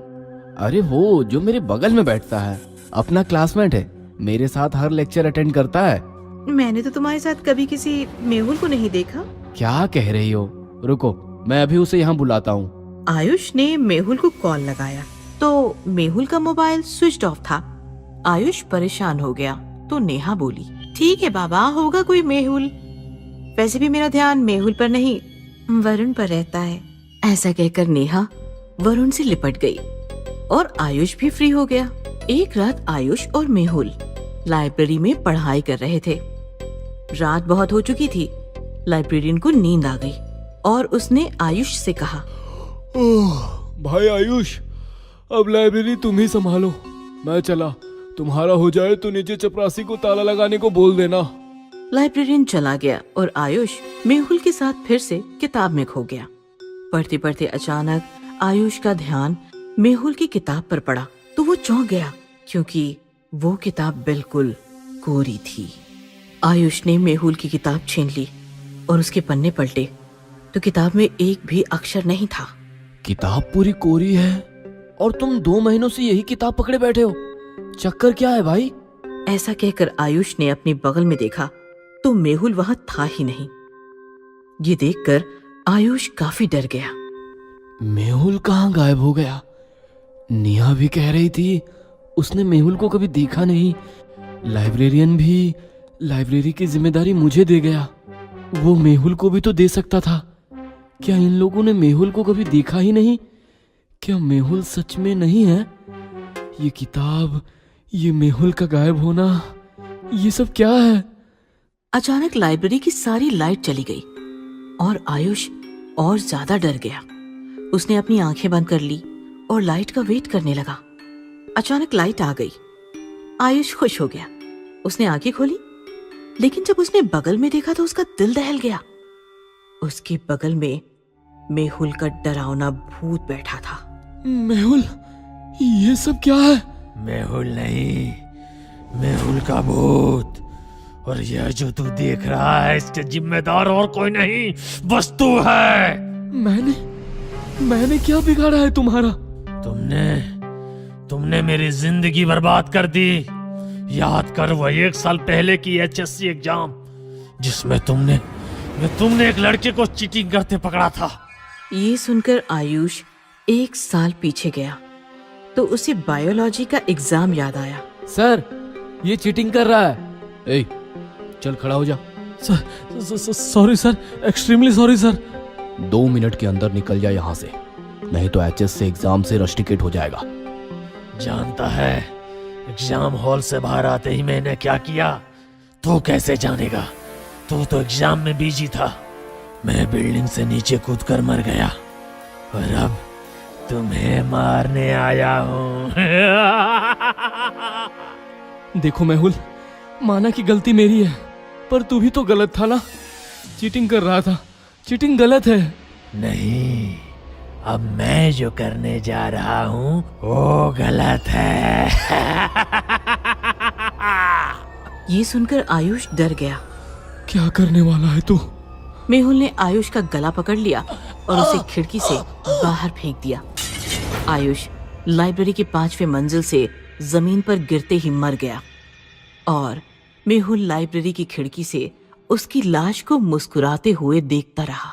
अरे वो जो मेरे बगल में बैठता है, अपना क्लासमेट है, मेरे साथ हर लेक्चर अटेंड करता है। मैंने तो तुम्हारे साथ कभी किसी मेहुल को नहीं देखा। क्या कह रही हो? रुको, मैं अभी उसे यहाँ बुलाता हूँ। आयुष ने मेहुल को कॉल लगाया तो मेहुल का मोबाइल स्विच ऑफ था। आयुष परेशान हो गया तो नेहा बोली, ठीक है बाबा, होगा कोई मेहुल। वैसे भी मेरा ध्यान मेहुल पर नहीं वरुण पर रहता है। ऐसा कहकर नेहा वरुण से लिपट गई और आयुष भी फ्री हो गया। एक रात आयुष और मेहुल लाइब्रेरी में पढ़ाई कर रहे थे। रात बहुत हो चुकी थी। लाइब्रेरियन को नींद आ गई और उसने आयुष से कहा, भाई आयुष, अब लाइब्रेरी तुम ही संभालो, मैं चला। तुम्हारा हो जाए तो नीचे चपरासी को ताला लगाने को बोल देना। लाइब्रेरियन चला गया और आयुष मेहुल के साथ फिर से किताब में खो गया। पढ़ते पढ़ते अचानक आयुष का ध्यान मेहुल की किताब पर पड़ा तो वो चौंक गया क्योंकि वो किताब बिल्कुल कोरी थी। आयुष ने मेहुल की किताब छीन ली और उसके पन्ने पलटे तो किताब में एक भी अक्षर नहीं था। किताब पूरी कोरी है, और तुम 2 महीनों से यही किताब पकड़े बैठे हो। चक्कर क्या है भाई? ऐसा कहकर आयुष ने अपने बगल में देखा तो मेहुल वहां था ही नहीं। ये देखकर आयुष काफी डर गया। मेहुल कहाँ गायब हो गया? नेहा भी कह रही थी उसने मेहुल को कभी देखा नहीं। लाइब्रेरियन भी लाइब्रेरी की जिम्मेदारी मुझे दे गया। वो मेहुल को भी तो दे सकता था। क्या इन लोगों ने मेहुल को कभी देखा ही नहीं? क्या मेहुल सच में नहीं है? ये किताब, ये मेहुल का गायब होना, ये सब क्या है? अचानक लाइब्रेरी की सारी लाइट चली गई और आयुष और ज्यादा डर गया। उसने अपनी आंखें बंद कर ली और लाइट का वेट करने लगा। अचानक लाइट आ गई। आयुष खुश हो गया। उसने आंखें खोली, लेकिन जब उसने बगल में देखा तो उसका दिल दहल गया। उसके बगल में मेहुल का डरावना भूत बैठा था। मेहुल, ये सब क्या है? मेहुल नहीं, मेहुल का भूत। और यह जो तू देख रहा है इसके जिम्मेदार और कोई नहीं, बस तू है। मैंने क्या बिगाड़ा है तुम्हारा? तुमने मेरी जिंदगी बर्बाद कर दी। याद कर वह 1 साल पहले की HSC एग्जाम जिसमें तुमने एक लड़के को चीटिंग करते पकड़ा था। ये सुनकर आयुष 1 साल पीछे गया तो उसे बायोलॉजी का एग्जाम याद आया। सर, ये चीटिंग कर रहा है। ए, चल खड़ा हो जा। Sorry sir, extremely sorry sir. 2 minute के अंदर निकल जा यहाँ से, नहीं तो HSC एग्जाम से रस्टिकेट हो जाएगा। जानता है एग्जाम हॉल से बाहर आते ही मैंने क्या किया? तू कैसे जानेगा? तू तो एग्जाम में बिजी था। मैं बिल्डिंग से नीचे कूदकर मर गया और अब तुम्हें मारने आया हूँ। देखो मेहुल, माना कि गलती मेरी है, पर तू भी तो गलत था ना। चीटिंग कर रहा था। चीटिंग गलत है। नहीं, अब मैं जो करने जा रहा हूँ वो गलत है। ये सुनकर आयुष डर गया। क्या करने वाला है तू? मेहुल ने आयुष का गला पकड़ लिया और उसे खिड़की से बाहर फेंक दिया। आयुष लाइब्रेरी के 5वें मंजिल से जमीन पर गिरते ही मर गया और मेहुल लाइब्रेरी की खिड़की से उसकी लाश को मुस्कुराते हुए देखता रहा।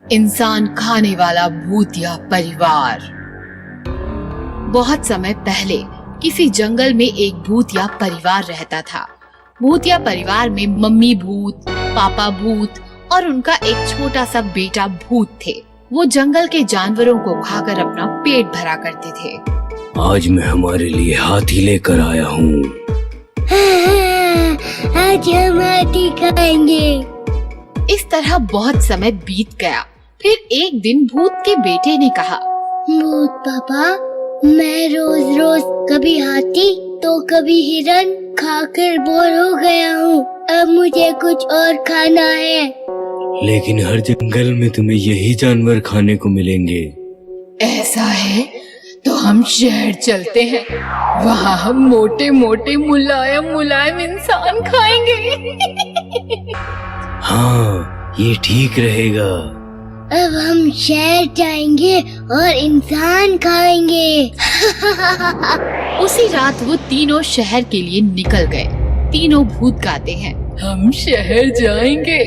इंसान खाने वाला भूतिया परिवार। बहुत समय पहले किसी जंगल में एक भूतिया परिवार रहता था। भूतिया परिवार में मम्मी भूत, पापा भूत और उनका एक छोटा सा बेटा भूत थे। वो जंगल के जानवरों को खाकर अपना पेट भरा करते थे। आज मैं हमारे लिए हाथी लेकर आया हूँ। आज हम हाथी खाएंगे। इस तरह बहुत समय बीत गया। फिर एक दिन भूत के बेटे ने कहा, भूत पापा, मैं रोज रोज कभी हाथी तो कभी हिरन खाकर बोर हो गया हूँ। अब मुझे कुछ और खाना है। लेकिन हर जंगल में तुम्हें यही जानवर खाने को मिलेंगे। ऐसा है तो हम शहर चलते हैं। वहाँ हम मोटे मोटे मुलायम मुलायम इंसान खाएंगे। हाँ, ये ठीक रहेगा। अब हम शहर जाएंगे और इंसान खाएंगे। उसी रात वो तीनों शहर के लिए निकल गए। तीनों भूत गाते हैं, हम शहर जाएंगे,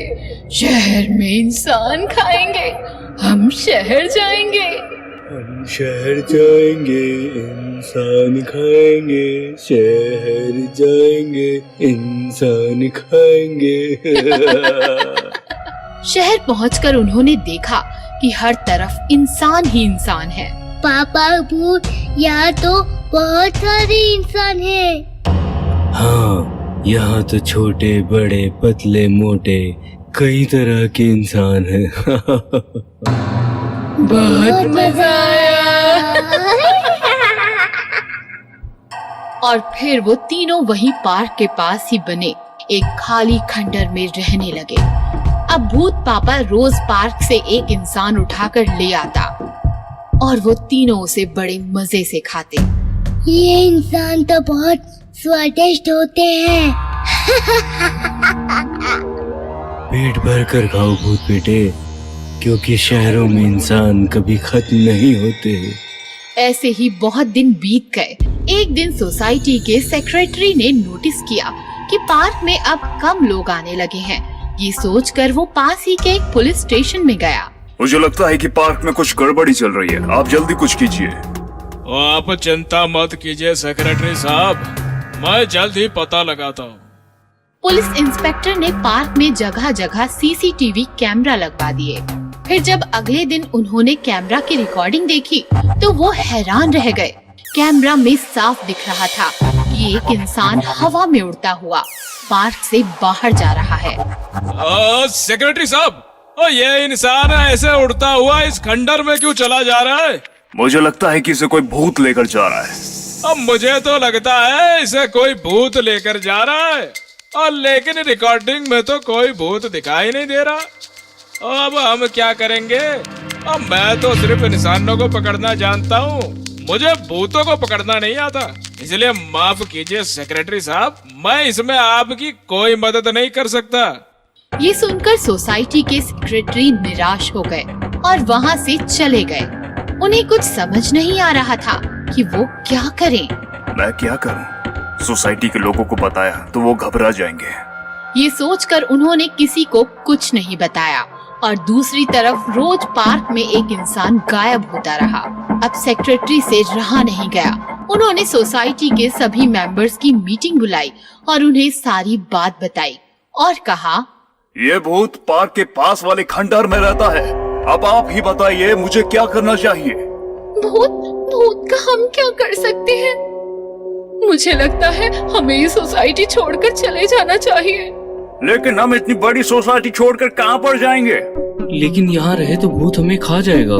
शहर में इंसान खाएंगे। हम शहर जाएंगे, हम शहर जाएंगे, इंसान खाएंगे। शहर जाएंगे, इंसान खाएंगे। शहर पहुंचकर उन्होंने देखा कि हर तरफ इंसान ही इंसान है। पापा भूत, यहाँ तो बहुत सारे इंसान हैं। हाँ, यहाँ तो छोटे बड़े पतले मोटे कई तरह के इंसान हैं। बहुत मजा आया। और फिर वो तीनों वहीं पार्क के पास ही बने एक खाली खंडर में रहने लगे। अब भूत पापा रोज पार्क से एक इंसान उठाकर ले आता और वो तीनों उसे बड़े मजे से खाते। ये इंसान तो बहुत स्वादिष्ट होते हैं। पेट भर कर खाओ भूत बेटे, क्योंकि शहरों में इंसान कभी खत्म नहीं होते। ऐसे ही बहुत दिन बीत गए। एक दिन सोसाइटी के सेक्रेटरी ने नोटिस किया कि पार्क में अब कम लोग आने लगे हैं। ये सोचकर वो पास ही के एक पुलिस स्टेशन में गया। मुझे लगता है कि पार्क में कुछ गड़बड़ी चल रही है, आप जल्दी कुछ कीजिए। आप चिंता मत कीजिए सेक्रेटरी साहब, मैं जल्द ही पता लगाता हूँ। पुलिस इंस्पेक्टर ने पार्क में जगह जगह सीसीटीवी कैमरा लगवा दिए। फिर जब अगले दिन उन्होंने कैमरा की रिकॉर्डिंग देखी तो वो हैरान रह गए। कैमरा में साफ दिख रहा था कि एक इंसान हवा में उड़ता हुआ पार्क से बाहर जा रहा है। सेक्रेटरी साहब, ये इंसान ऐसे उड़ता हुआ इस खंडर में क्यों चला जा रहा है? मुझे लगता है कि इसे कोई भूत लेकर जा रहा है। अब मुझे तो लगता है इसे कोई भूत लेकर जा रहा है, और लेकिन रिकॉर्डिंग में तो कोई भूत दिखाई नहीं दे रहा। अब हम क्या करेंगे? अब मैं तो सिर्फ इंसानों को पकड़ना जानता हूँ, मुझे भूतों को पकड़ना नहीं आता। इसलिए माफ कीजिए सेक्रेटरी साहब, मैं इसमें आपकी कोई मदद नहीं कर सकता। ये सुनकर सोसाइटी के सेक्रेटरी निराश हो गए और वहाँ से चले गए। उन्हें कुछ समझ नहीं आ रहा था कि वो क्या करें। मैं क्या करूं? सोसाइटी के लोगों को बताया तो वो घबरा जाएंगे। ये सोचकर उन्होंने किसी को कुछ नहीं बताया और दूसरी तरफ रोज पार्क में एक इंसान गायब होता रहा। अब सेक्रेटरी से रहा नहीं गया। उन्होंने सोसाइटी के सभी मेंबर्स की मीटिंग बुलाई और उन्हें सारी बात बताई और कहा, ये भूत पार्क के पास वाले खंडर में रहता है। अब आप ही बताइए मुझे क्या करना चाहिए? भूत का हम क्या कर सकते हैं? मुझे लगता है हमें ये सोसाइटी छोड़कर चले जाना चाहिए। लेकिन हम इतनी बड़ी सोसाइटी छोड़कर कहाँ पर जाएंगे? लेकिन यहाँ रहे तो भूत हमें खा जाएगा।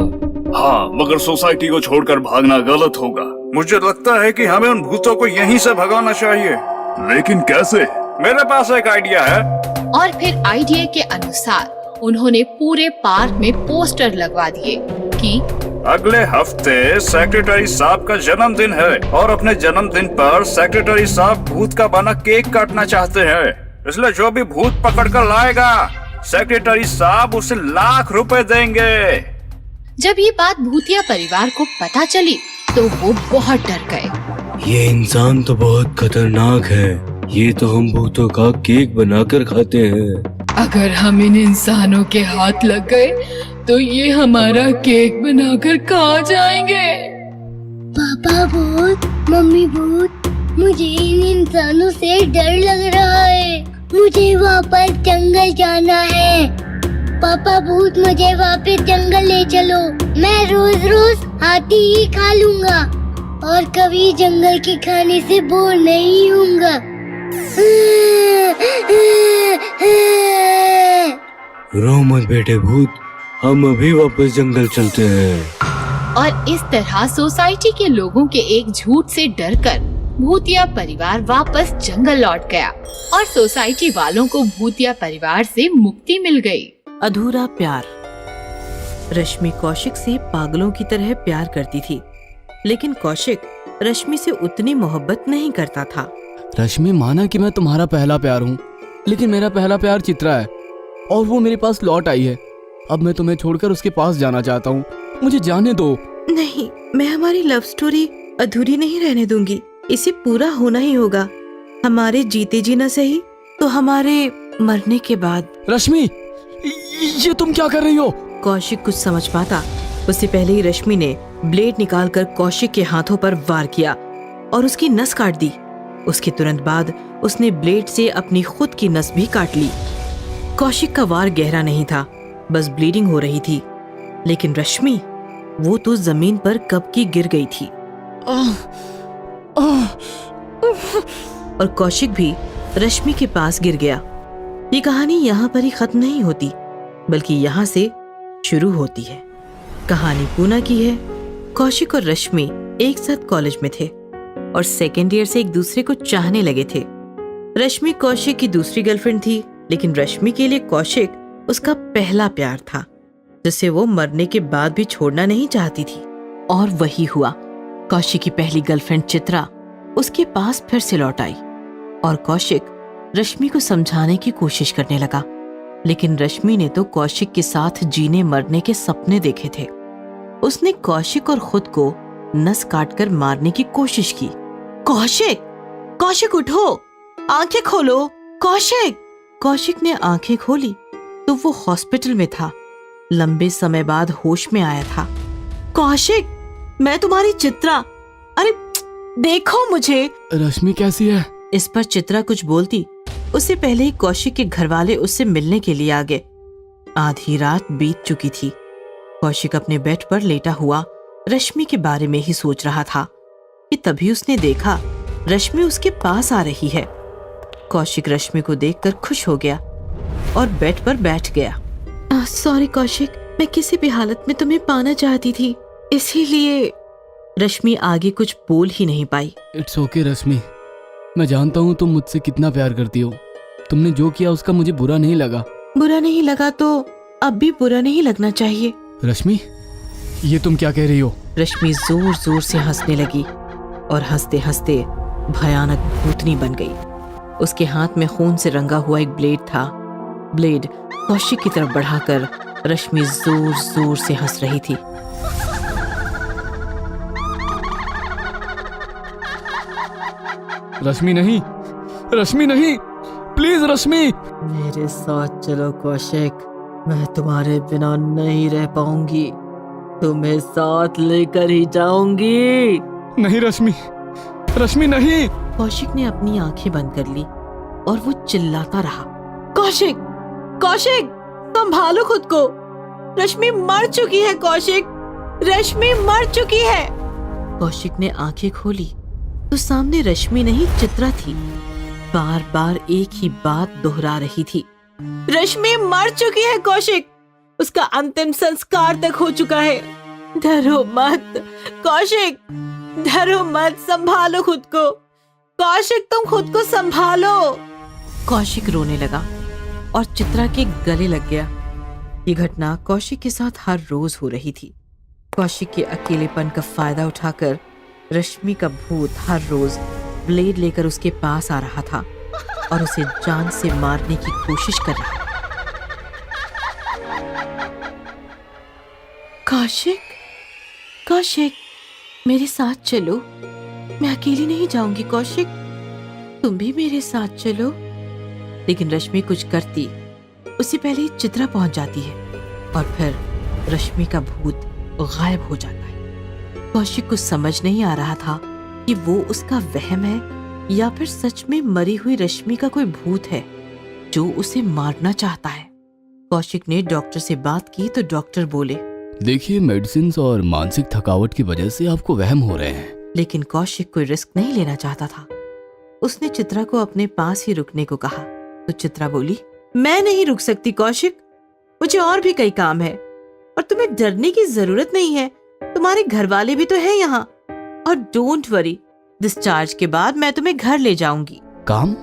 हाँ, मगर सोसाइटी को छोड़कर भागना गलत होगा। मुझे लगता है कि हमें उन भूतों को यहीं से भगाना चाहिए। लेकिन कैसे? मेरे पास एक आइडिया है। और फिर आइडिया के अनुसार उन्होंने पूरे पार्क में पोस्टर लगवा दिए कि अगले हफ्ते सेक्रेटरी साहब का जन्मदिन है और अपने जन्मदिन पर सेक्रेटरी साहब भूत का बना केक काटना चाहते हैं। इसलिए जो भी भूत पकड़ कर लाएगा सेक्रेटरी साहब उसे ₹1,00,000 देंगे। जब ये बात भूतिया परिवार को पता चली तो वो बहुत डर गए। ये इंसान तो बहुत खतरनाक है, ये तो हम भूतों का केक बनाकर खाते हैं। अगर हम इन इंसानों के हाथ लग गए तो ये हमारा केक बनाकर खा जाएंगे। पापा भूत, मम्मी भूत, मुझे इन इंसानों से डर लग रहा है। मुझे वापस जंगल जाना है। पापा भूत, मुझे वापस जंगल ले चलो। मैं रोज रोज हाथी ही खा लूंगा और कभी जंगल के खाने से बोर नहीं होऊंगा। रो मत बेटे भूत, हम अभी वापस जंगल चलते हैं। और इस तरह सोसाइटी के लोगों के एक झूठ से डरकर भूतिया परिवार वापस जंगल लौट गया और सोसाइटी वालों को भूतिया परिवार से मुक्ति मिल गई। अधूरा प्यार। रश्मि कौशिक से पागलों की तरह प्यार करती थी, लेकिन कौशिक रश्मि से उतनी मोहब्बत नहीं करता था। रश्मि, माना कि मैं तुम्हारा पहला प्यार हूँ, लेकिन मेरा पहला प्यार चित्रा है और वो मेरे पास लौट आई है। अब मैं तुम्हें छोड़कर उसके पास जाना चाहता हूँ, मुझे जाने दो। नहीं, मैं हमारी लव स्टोरी अधूरी नहीं रहने दूंगी। इसे पूरा होना ही होगा। हमारे जीते जी न सही तो हमारे मरने के बाद। रश्मि, ये तुम क्या कर रही हो? कौशिक कुछ समझ पाता उससे पहले ही रश्मि ने ब्लेड निकालकर कौशिक के हाथों पर वार किया और उसकी नस काट दी। उसके तुरंत बाद उसने ब्लेड से अपनी खुद की नस भी काट ली। कौशिक का वार गहरा नहीं था, बस ब्लीडिंग हो रही थी, लेकिन रश्मि, वो तो जमीन पर कब की गिर गई थी। और कौशिक भी रश्मि के पास गिर गया। ये कहानी यहाँ पर ही खत्म नहीं होती, बल्कि यहाँ से शुरू होती है। कहानी पूना की है। कौशिक और रश्मि एक साथ कॉलेज में थे और सेकेंड ईयर से एक दूसरे को चाहने लगे थे। रश्मि कौशिक की दूसरी गर्लफ्रेंड थी, लेकिन रश्मि के लिए कौशिक उसका पहला प्यार था, जिसे वो मरने के बाद भी छोड़ना नहीं चाहती थी। और वही हुआ। कौशिक की पहली गर्लफ्रेंड चित्रा उसके पास फिर से लौट आई और कौशिक रश्मि को समझाने की कोशिश करने लगा, लेकिन रश्मि ने तो कौशिक के साथ जीने मरने के सपने देखे थे। उसने कौशिक और खुद को नस काटकर मारने की कोशिश की। कौशिक, कौशिक उठो, आंखें खोलो, कौशिक। कौशिक ने आंखें खोली तो वो हॉस्पिटल में था। लंबे समय बाद होश में आया था। कौशिक, मैं तुम्हारी चित्रा, अरे देखो मुझे। रश्मि कैसी है? इस पर चित्रा कुछ बोलती उससे पहले ही कौशिक के घरवाले उससे मिलने के लिए आ गए। आधी रात बीत चुकी थी। कौशिक अपने बेड पर लेटा हुआ रश्मि के बारे में ही सोच रहा था कि तभी उसने देखा रश्मि उसके पास आ रही है। कौशिक रश्मि को देखकर खुश हो गया और बेड पर बैठ गया। सॉरी कौशिक, मैं किसी भी हालत में तुम्हें पाना चाहती थी, इसीलिए। रश्मि आगे कुछ बोल ही नहीं पाई। इट्स ओके रश्मि, मैं जानता हूँ तुम मुझसे कितना प्यार करती हो। तुमने जो किया उसका मुझे बुरा नहीं लगा। बुरा नहीं लगा तो अब भी बुरा नहीं लगना चाहिए। रश्मि, ये तुम क्या कह रही हो? रश्मि जोर जोर से हंसने लगी और हंसते हंसते भयानक भूतनी बन गई। उसके हाथ में खून से रंगा हुआ एक ब्लेड था। ब्लेड कौशिक की तरफ बढ़ाकर रश्मि जोर जोर से हंस रही थी। रश्मि नहीं, रश्मि नहीं, प्लीज रश्मि। मेरे साथ चलो कौशिक, मैं तुम्हारे बिना नहीं रह पाऊंगी, तुम्हें साथ लेकर ही जाऊंगी। नहीं रश्मि, रश्मि नहीं। कौशिक ने अपनी आंखें बंद कर ली और वो चिल्लाता रहा, कौशिक, कौशिक, संभालो खुद को, रश्मि मर चुकी है। कौशिक, रश्मि मर चुकी है। कौशिक ने आंखें खोली तो सामने रश्मि नहीं चित्रा थी। बार बार एक ही बात दोहरा रही थी, रश्मि मर चुकी है कौशिक, उसका अंतिम संस्कार तक हो चुका है। डरो मत कौशिक, डरो मत, संभालो खुद को। कौशिक, तुम खुद को संभालो। कौशिक रोने लगा और चित्रा के गले लग गया। ये घटना कौशिक के साथ हर रोज हो रही थी। कौशिक के अकेलेपन का फायदा उठाकर रश्मि का भूत हर रोज ब्लेड लेकर उसके पास आ रहा था और उसे जान से मारने की कोशिश कर रहा। कौशिक, कौशिक, मेरे साथ चलो, मैं अकेली नहीं जाऊंगी। कौशिक, तुम भी मेरे साथ चलो। लेकिन रश्मि कुछ करती उससे पहले ही चित्रा पहुंच जाती है और फिर रश्मि का भूत गायब हो जाता है। कौशिक को समझ नहीं आ रहा था कि वो उसका वहम है या फिर सच में मरी हुई रश्मि का कोई भूत है जो उसे मारना चाहता है। कौशिक ने डॉक्टर से बात की तो डॉक्टर बोले, देखिए, मेडिसिन और मानसिक थकावट की वजह से आपको वहम हो रहे हैं। लेकिन कौशिक कोई रिस्क नहीं लेना चाहता था। उसने चित्रा को अपने पास ही रुकने को कहा तो चित्रा बोली, मैं नहीं रुक सकती कौशिक, मुझे और भी कई काम है और तुम्हें डरने की जरूरत नहीं है, तुम्हारे घर वाले भी तो हैं यहाँ। और डोंट वरी, डिस्चार्ज के बाद मैं तुम्हें घर ले जाऊंगी। काम?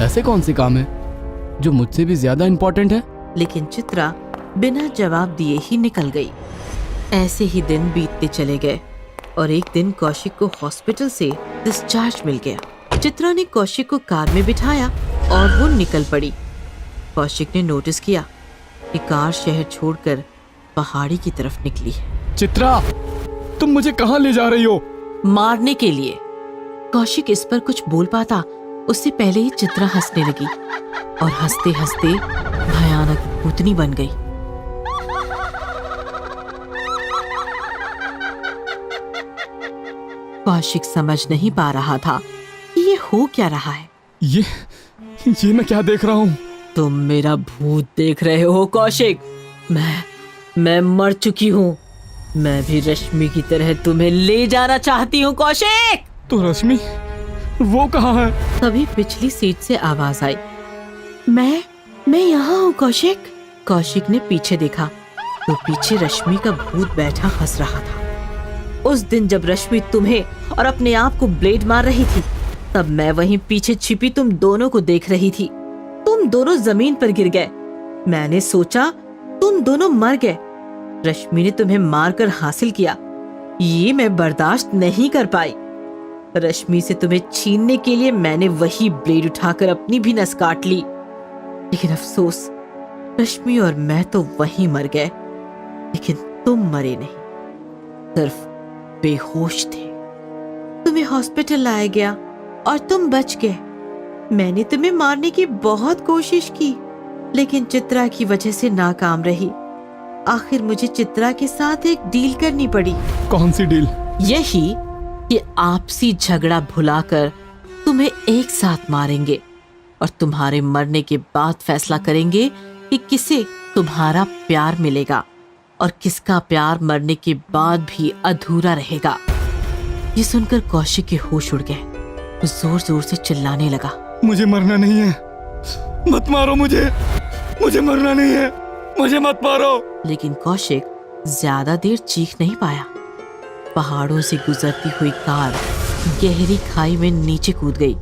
ऐसे कौन से काम है जो मुझसे भी ज्यादा इम्पोर्टेंट है? लेकिन चित्रा बिना जवाब दिए ही निकल गई। ऐसे ही दिन बीतते चले गए और एक दिन कौशिक को हॉस्पिटल से डिस्चार्ज मिल गया। चित्रा ने कौशिक को कार में बिठाया और वो निकल पड़ी। कौशिक ने नोटिस किया कि कार शहर छोड़कर पहाड़ी की तरफ निकली है। चित्रा, तुम मुझे कहाँ ले जा रही हो? मारने के लिए। कौशिक इस पर कुछ बोल पाता उससे पहले ही चित्रा हंसने लगी और हंसते हंसते भयानक भूतनी बन गई। कौशिक समझ नहीं पा रहा था कि ये हो क्या रहा है। ये मैं क्या देख रहा हूँ? तुम मेरा भूत देख रहे हो कौशिक। मैं मर चुकी हूँ। मैं भी रश्मि की तरह तुम्हें ले जाना चाहती हूँ कौशिक। तो रश्मि वो कहाँ है? तभी पिछली सीट से आवाज आई, मैं यहाँ हूँ कौशिक। कौशिक ने पीछे देखा तो पीछे रश्मि का भूत बैठा हंस रहा था। उस दिन जब रश्मि तुम्हें और अपने आप को ब्लेड मार रही थी तब मैं वहीं पीछे छिपी तुम दोनों को देख रही थी। तुम दोनों जमीन पर गिर गए। मैंने सोचा तुम दोनों मर गए। रश्मि ने तुम्हें मारकर हासिल किया। ये मैं बर्दाश्त नहीं कर पाई। रश्मि से तुम्हें छीनने के लिए मैंने वही ब्लेड उठाकर अपनी भी नस काट ली। लेकिन अफसोस, रश्मि और मैं तो वहीं मर गए, लेकिन तुम मरे नहीं। सिर्फ बेहोश थे। तुम्हें हॉस्पिटल लाया गया और तुम बच गए। मैंने तुम्हें मारने की बहुत कोशिश की, लेकिन चित्रा की वजह से नाकाम रही। आखिर मुझे चित्रा के साथ एक डील करनी पड़ी। कौन सी डील? यही कि आपसी झगड़ा भुलाकर तुम्हें एक साथ मारेंगे और तुम्हारे मरने के बाद फैसला करेंगे कि किसे तुम्हारा प्यार मिलेगा और किसका प्यार मरने के बाद भी अधूरा रहेगा। ये सुनकर कौशिक के होश उड़ गए। वो जोर जोर से चिल्लाने लगा, मुझे मरना नहीं है, मत मारो मुझे मरना नहीं है, मुझे मत मारो। लेकिन कौशिक ज्यादा देर चीख नहीं पाया। पहाड़ों से गुजरती हुई कार गहरी खाई में नीचे कूद गई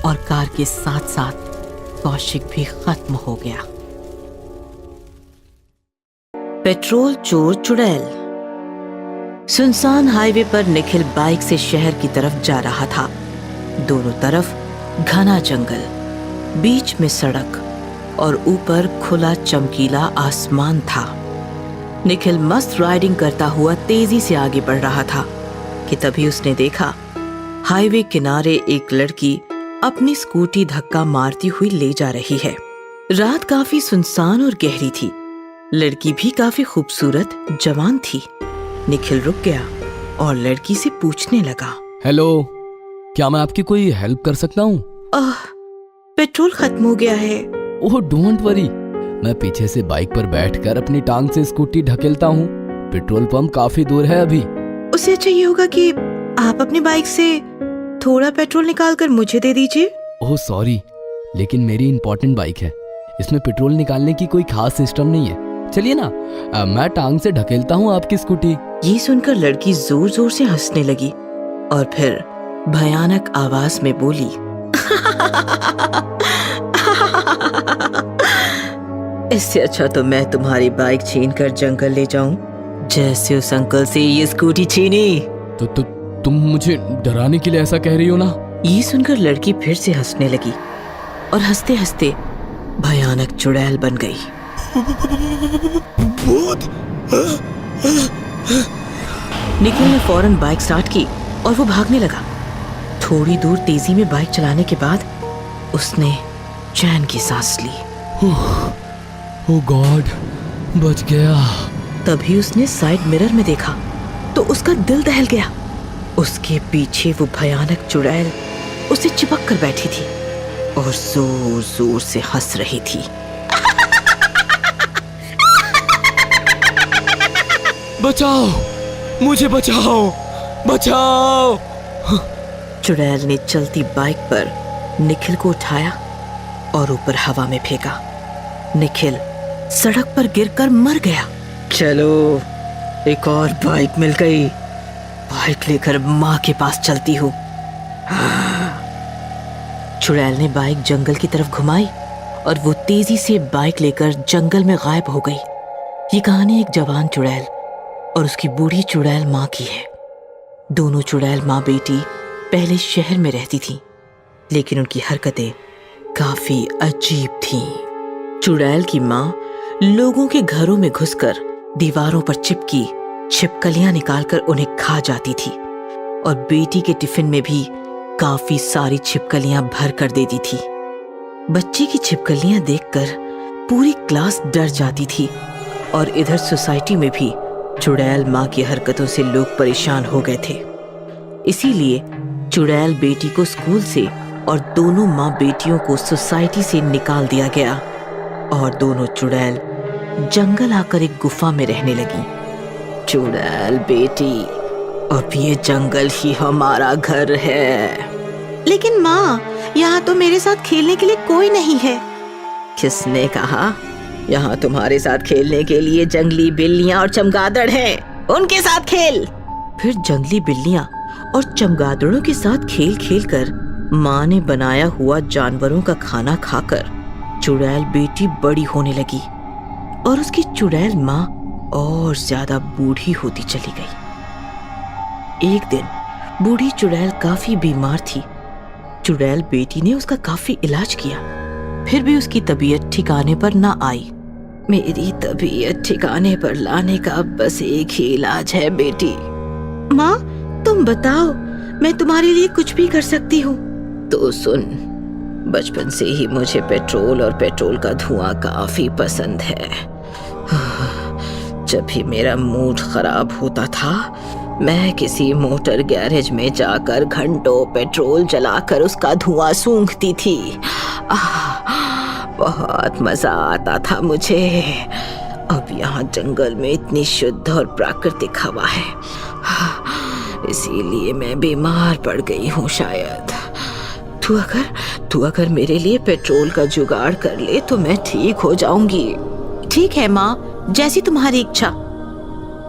और कार के साथ साथ कौशिक भी खत्म हो गया। पेट्रोल चोर चुड़ैल। सुनसान हाईवे पर निखिल बाइक से शहर की तरफ जा रहा था। दोनों तरफ घना जंगल, बीच में सड़क और ऊपर खुला चमकीला आसमान था। निखिल मस्त राइडिंग करता हुआ तेजी से आगे बढ़ रहा था कि तभी उसने देखा हाईवे किनारे एक लड़की अपनी स्कूटी धक्का मारती हुई ले जा रही है। रात काफी सुनसान और गहरी थी। लड़की भी काफी खूबसूरत जवान थी। निखिल रुक गया और लड़की से पूछने लगा, हेलो, क्या मैं आपकी कोई हेल्प कर सकता हूँ? पेट्रोल खत्म हो गया है। ओह डोंट वरी, मैं पीछे से बाइक पर बैठकर अपनी टांग से स्कूटी ढकेलता हूँ। पेट्रोल पंप काफी दूर है अभी। उससे अच्छा ये होगा कि आप अपनी बाइक से थोड़ा पेट्रोल निकाल कर मुझे दे दीजिए। ओह सॉरी, लेकिन मेरी इंपॉर्टेंट बाइक है, इसमें पेट्रोल निकालने की कोई खास सिस्टम नहीं है। चलिए ना, मैं टांग से ढकेलता हूँ आपकी स्कूटी। ये सुनकर लड़की जोर जोर से हंसने लगी और फिर भयानक आवाज में बोली, इससे अच्छा तो मैं तुम्हारी बाइक छीन कर जंगल ले जाऊं, जैसे उस अंकल से ये स्कूटी छीनी। तो तुम मुझे डराने के लिए ऐसा कह रही हो ना? ये सुनकर लड़की फिर से हंसने लगी और हंसते हंसते भयानक चुड़ैल बन गई। निखिल ने फौरन बाइक स्टार्ट की और वो भागने लगा। थोड़ी दूर तेजी में बाइक चलाने के बाद उसने चैन की सांस ली। ओह गॉड, बच गया। तभी उसने साइड मिरर में देखा तो उसका दिल दहल गया। उसके पीछे वो भयानक चुड़ैल उसे चिपक कर बैठी थी और जोर जोर से हंस रही थी। बचाओ, मुझे बचाओ, बचाओ। चुड़ैल ने चलती बाइक पर निखिल को उठाया और ऊपर हवा में फेंका। निखिल सड़क पर गिरकर मर गया। चलो, एक और बाइक मिल गई। बाइक लेकर माँ के पास चलती हूँ। चुड़ैल ने बाइक जंगल की तरफ घुमाई और वो तेजी से बाइक लेकर जंगल में गायब हो गई। ये कहानी एक जवान चुड़ैल और उसकी बूढ़ी चुड़ैल माँ की है। दोनों चुड़ैल माँ बेटी पहले शहर में रहती थीं, लेकिन उनकी हरकतें काफी अजीब थीं। चुड़ैल की माँ लोगों के घरों में घुसकर दीवारों पर चिपकी छिपकलियां निकालकर उन्हें खा जाती थी और बेटी के टिफिन में भी काफी सारी छिपकलियां भर कर देती थी। बच्ची की छिपकलियां देखकर पूरी क्लास डर जाती थी और इधर सोसाइटी में भी चुड़ैल माँ की हरकतों से लोग परेशान हो गए थे। इसीलिए चुड़ैल बेटी को स्कूल से और दोनों माँ बेटियों को सोसाइटी से निकाल दिया गया और दोनों चुड़ैल जंगल आकर एक गुफा में रहने लगी। चुड़ैल बेटी, अब ये जंगल ही हमारा घर है। लेकिन माँ, यहाँ तो मेरे साथ खेलने के लिए कोई नहीं है। किसने कहा? यहाँ तुम्हारे साथ खेलने के लिए जंगली बिल्लियाँ और चमगादड़ हैं, उनके साथ खेल। फिर जंगली बिल्लियाँ और चमगादड़ों के साथ खेल खेल कर माँ ने बनाया हुआ जानवरों का खाना खाकर चुड़ैल बेटी बड़ी होने लगी और उसकी चुड़ैल माँ और ज्यादा बूढ़ी होती चली गई। एक दिन बूढ़ी चुड़ैल काफी बीमार थी। चुड़ैल बेटी ने उसका काफी इलाज किया, फिर भी उसकी तबीयत ठिकाने पर ना आई। मेरी तबीयत ठिकाने पर लाने का बस एक ही इलाज है बेटी। माँ, तुम बताओ, मैं तुम्हारे लिए कुछ भी कर सकती हूँ। तो सुन, बचपन से ही मुझे पेट्रोल और पेट्रोल का धुआं काफी पसंद है। जब भी मेरा मूड खराब होता था, मैं किसी मोटर गैरेज में जाकर घंटों पेट्रोल जलाकर उसका धुआं सूंघती थी। बहुत मजा आता था मुझे। अब यहाँ जंगल में इतनी शुद्ध और प्राकृतिक हवा है, इसीलिए मैं बीमार पड़ गई हूँ शायद। तू अगर मेरे लिए पेट्रोल का जुगाड़ कर ले तो मैं ठीक हो जाऊंगी। ठीक है माँ, जैसी तुम्हारी इच्छा।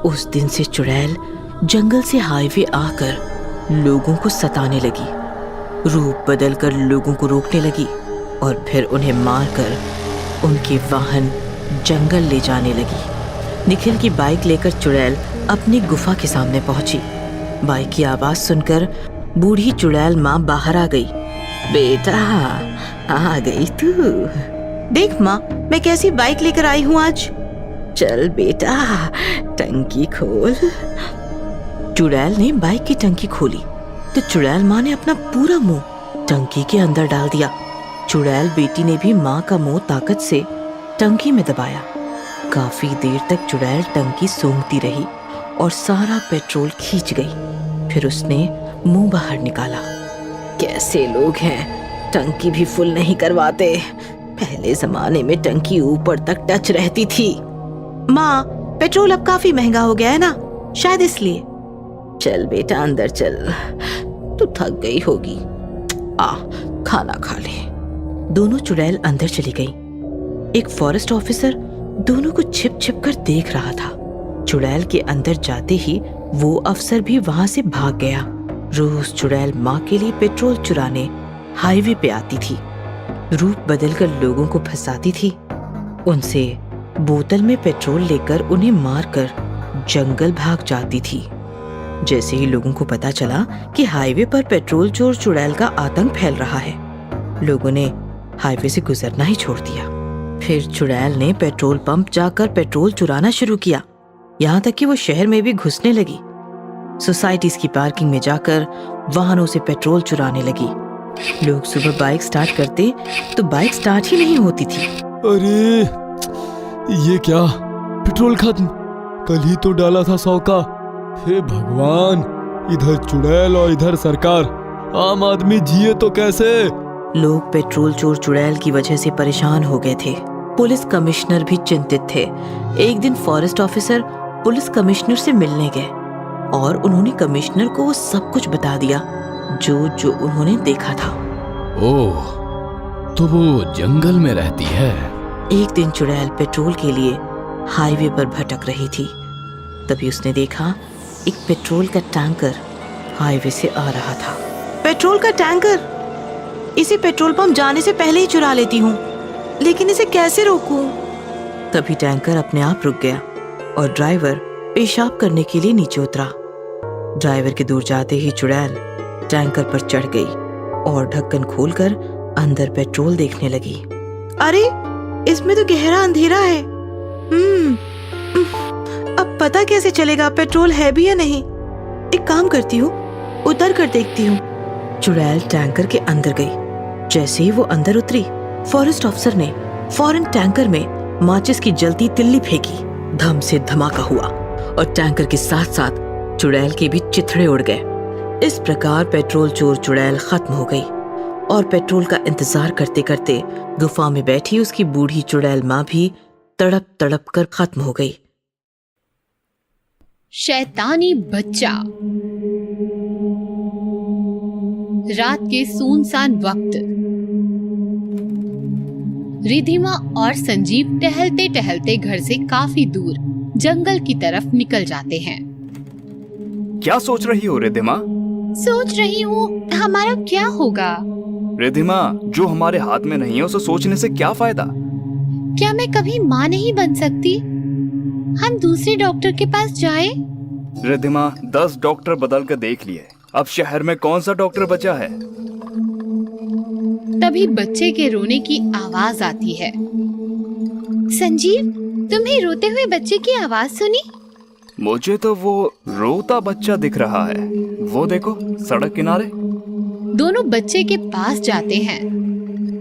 उस दिन से चुड़ैल जंगल से हाईवे आकर लोगों को सताने लगी, रूप बदलकर लोगों को रोकने लगी और फिर उन्हें मारकर उनके वाहन जंगल ले जाने लगी। निखिल की बाइक लेकर चुड़ैल अपनी गुफा के सामने पहुंची। बाइक की आवाज सुनकर बूढ़ी चुड़ैल माँ बाहर आ गई। बेटा, आ गई तू। देख माँ, मैं कैसी बाइक लेकर आई हूँ आज। चल बेटा, टंकी खोल। चुड़ैल ने बाइक की टंकी खोली तो चुड़ैल माँ ने अपना पूरा मुंह टंकी के अंदर डाल दिया। चुड़ैल बेटी ने भी माँ का मुंह ताकत से टंकी में दबाया। काफी देर तक चुड़ैल टंकी सूंघती रही और सारा पेट्रोल खींच गई। फिर उसने मुंह बाहर निकाला। कैसे लोग हैं, टंकी भी फुल नहीं करवाते। पहले जमाने में टंकी ऊपर तक टच रहती थी। माँ, पेट्रोल अब काफी महंगा हो गया है ना, शायद इसलिए। चल बेटा अंदर चल, तू थक गई होगी। खाना खा ले। दोनों चुड़ैल अंदर चली गई। एक फॉरेस्ट ऑफिसर दोनों को छिप छिप कर देख रहा था। चुड़ैल के अंदर जाते ही वो अफसर भी वहां से भाग गया। रोज चुड़ैल माँ के लिए पेट्रोल चुराने हाईवे पे आती थी, रूप बदलकर लोगों को फंसाती थी, उनसे बोतल में पेट्रोल लेकर उन्हें मारकर जंगल भाग जाती थी। जैसे ही लोगों को पता चला कि हाईवे पर पेट्रोल चोर चुड़ैल का आतंक फैल रहा है, लोगों ने हाईवे से गुजरना ही छोड़ दिया। फिर चुड़ैल ने पेट्रोल पंप जाकर पेट्रोल चुराना शुरू किया, यहाँ तक कि वो शहर में भी घुसने लगी। सोसाइटीज की पार्किंग में जाकर वाहनों से पेट्रोल चुराने लगी। लोग सुबह बाइक स्टार्ट करते तो बाइक स्टार्ट ही नहीं होती थी। अरे ये क्या, पेट्रोल खत्म, कल ही तो डाला था 100 का। हे भगवान, इधर चुड़ैल और इधर सरकार, आम आदमी जिए तो कैसे। लोग पेट्रोल चोर चुड़ैल की वजह से परेशान हो गए थे। पुलिस कमिश्नर भी चिंतित थे। एक दिन फॉरेस्ट ऑफिसर पुलिस कमिश्नर से मिलने गए और उन्होंने कमिश्नर को वो सब कुछ बता दिया जो उन्होंने देखा था। ओह, तो वो जंगल में रहती है। एक दिन चुड़ैल पेट्रोल के लिए हाईवे पर भटक रही थी। तभी उसने देखा एक पेट्रोल का टैंकर हाईवे से आ रहा था। पेट्रोल का टैंकर? इसे पेट्रोल पंप जाने से पहले ही चुरा लेती हूँ, लेकिन इसे कैसे रोकूं? तभी टैंकर अपने आप रुक गया और ड्राइवर पेशाब करने के लिए नीचे उतरा। ड्राइवर के दूर जाते ही चुड़ैल टैंकर पर चढ़ गई और ढक्कन खोलकर अंदर पेट्रोल देखने लगी। अरे, इसमें तो गहरा अंधेरा है। अब पता कैसे चलेगा पेट्रोल है भी या नहीं? एक काम करती हूँ, उतर कर देखती हूँ। चुड़ैल टैंकर के अंदर गई। जैसे ही वो अंदर उतरी, फॉरेस्ट अफसर ने फौरन टैंकर में माचिस की जलती तिल्ली फेंकी। धम से धमाका हुआ और टैंकर के साथ साथ चुड़ैल के भी चिथड़े उड़ गए। इस प्रकार पेट्रोल चोर चुड़ैल खत्म हो गई और पेट्रोल का इंतजार करते करते गुफा में बैठी उसकी बूढ़ी चुड़ैल माँ भी तड़प तड़प कर खत्म हो गई। शैतानी बच्चा। रात के सुनसान वक्त रिधिमा और संजीव टहलते टहलते घर से काफी दूर जंगल की तरफ निकल जाते हैं। क्या सोच रही हो रिधिमा? सोच रही हूँ हमारा क्या होगा। रिधिमा, जो हमारे हाथ में नहीं है उसे सोचने से क्या फायदा? क्या मैं कभी माँ नहीं बन सकती? हम दूसरे डॉक्टर के पास जाएं? रिधिमा, 10 डॉक्टर बदल कर देख लिए, अब शहर में कौन सा डॉक्टर बचा है? तभी बच्चे के रोने की आवाज आती है। संजीव, तुम्हें रोते हुए बच्चे की आवाज सुनी? मुझे तो वो रोता बच्चा दिख रहा है। वो देखो सड़क किनारे। दोनों बच्चे के पास जाते हैं।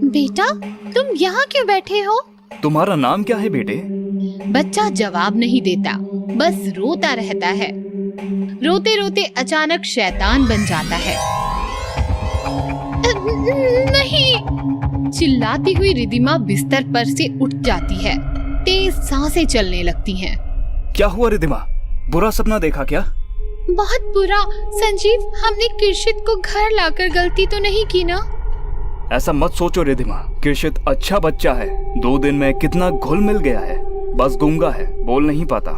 बेटा, तुम यहाँ क्यों बैठे हो? तुम्हारा नाम क्या है बेटे? बच्चा जवाब नहीं देता, बस रोता रहता है। रोते रोते अचानक शैतान बन जाता है। नहीं! चिल्लाती हुई रिधिमा बिस्तर पर से उठ जाती है। तेज सांसें चलने लगती हैं। क्या हुआ रिधिमा? बुरा सपना देखा क्या? बहुत बुरा। संजीव, हमने किर्शित को घर लाकर गलती तो नहीं की ना? ऐसा मत सोचो रिधिमा। किर्शित अच्छा बच्चा है। 2 दिन में कितना घुल मिल गया है। बस गूंगा है, बोल नहीं पाता।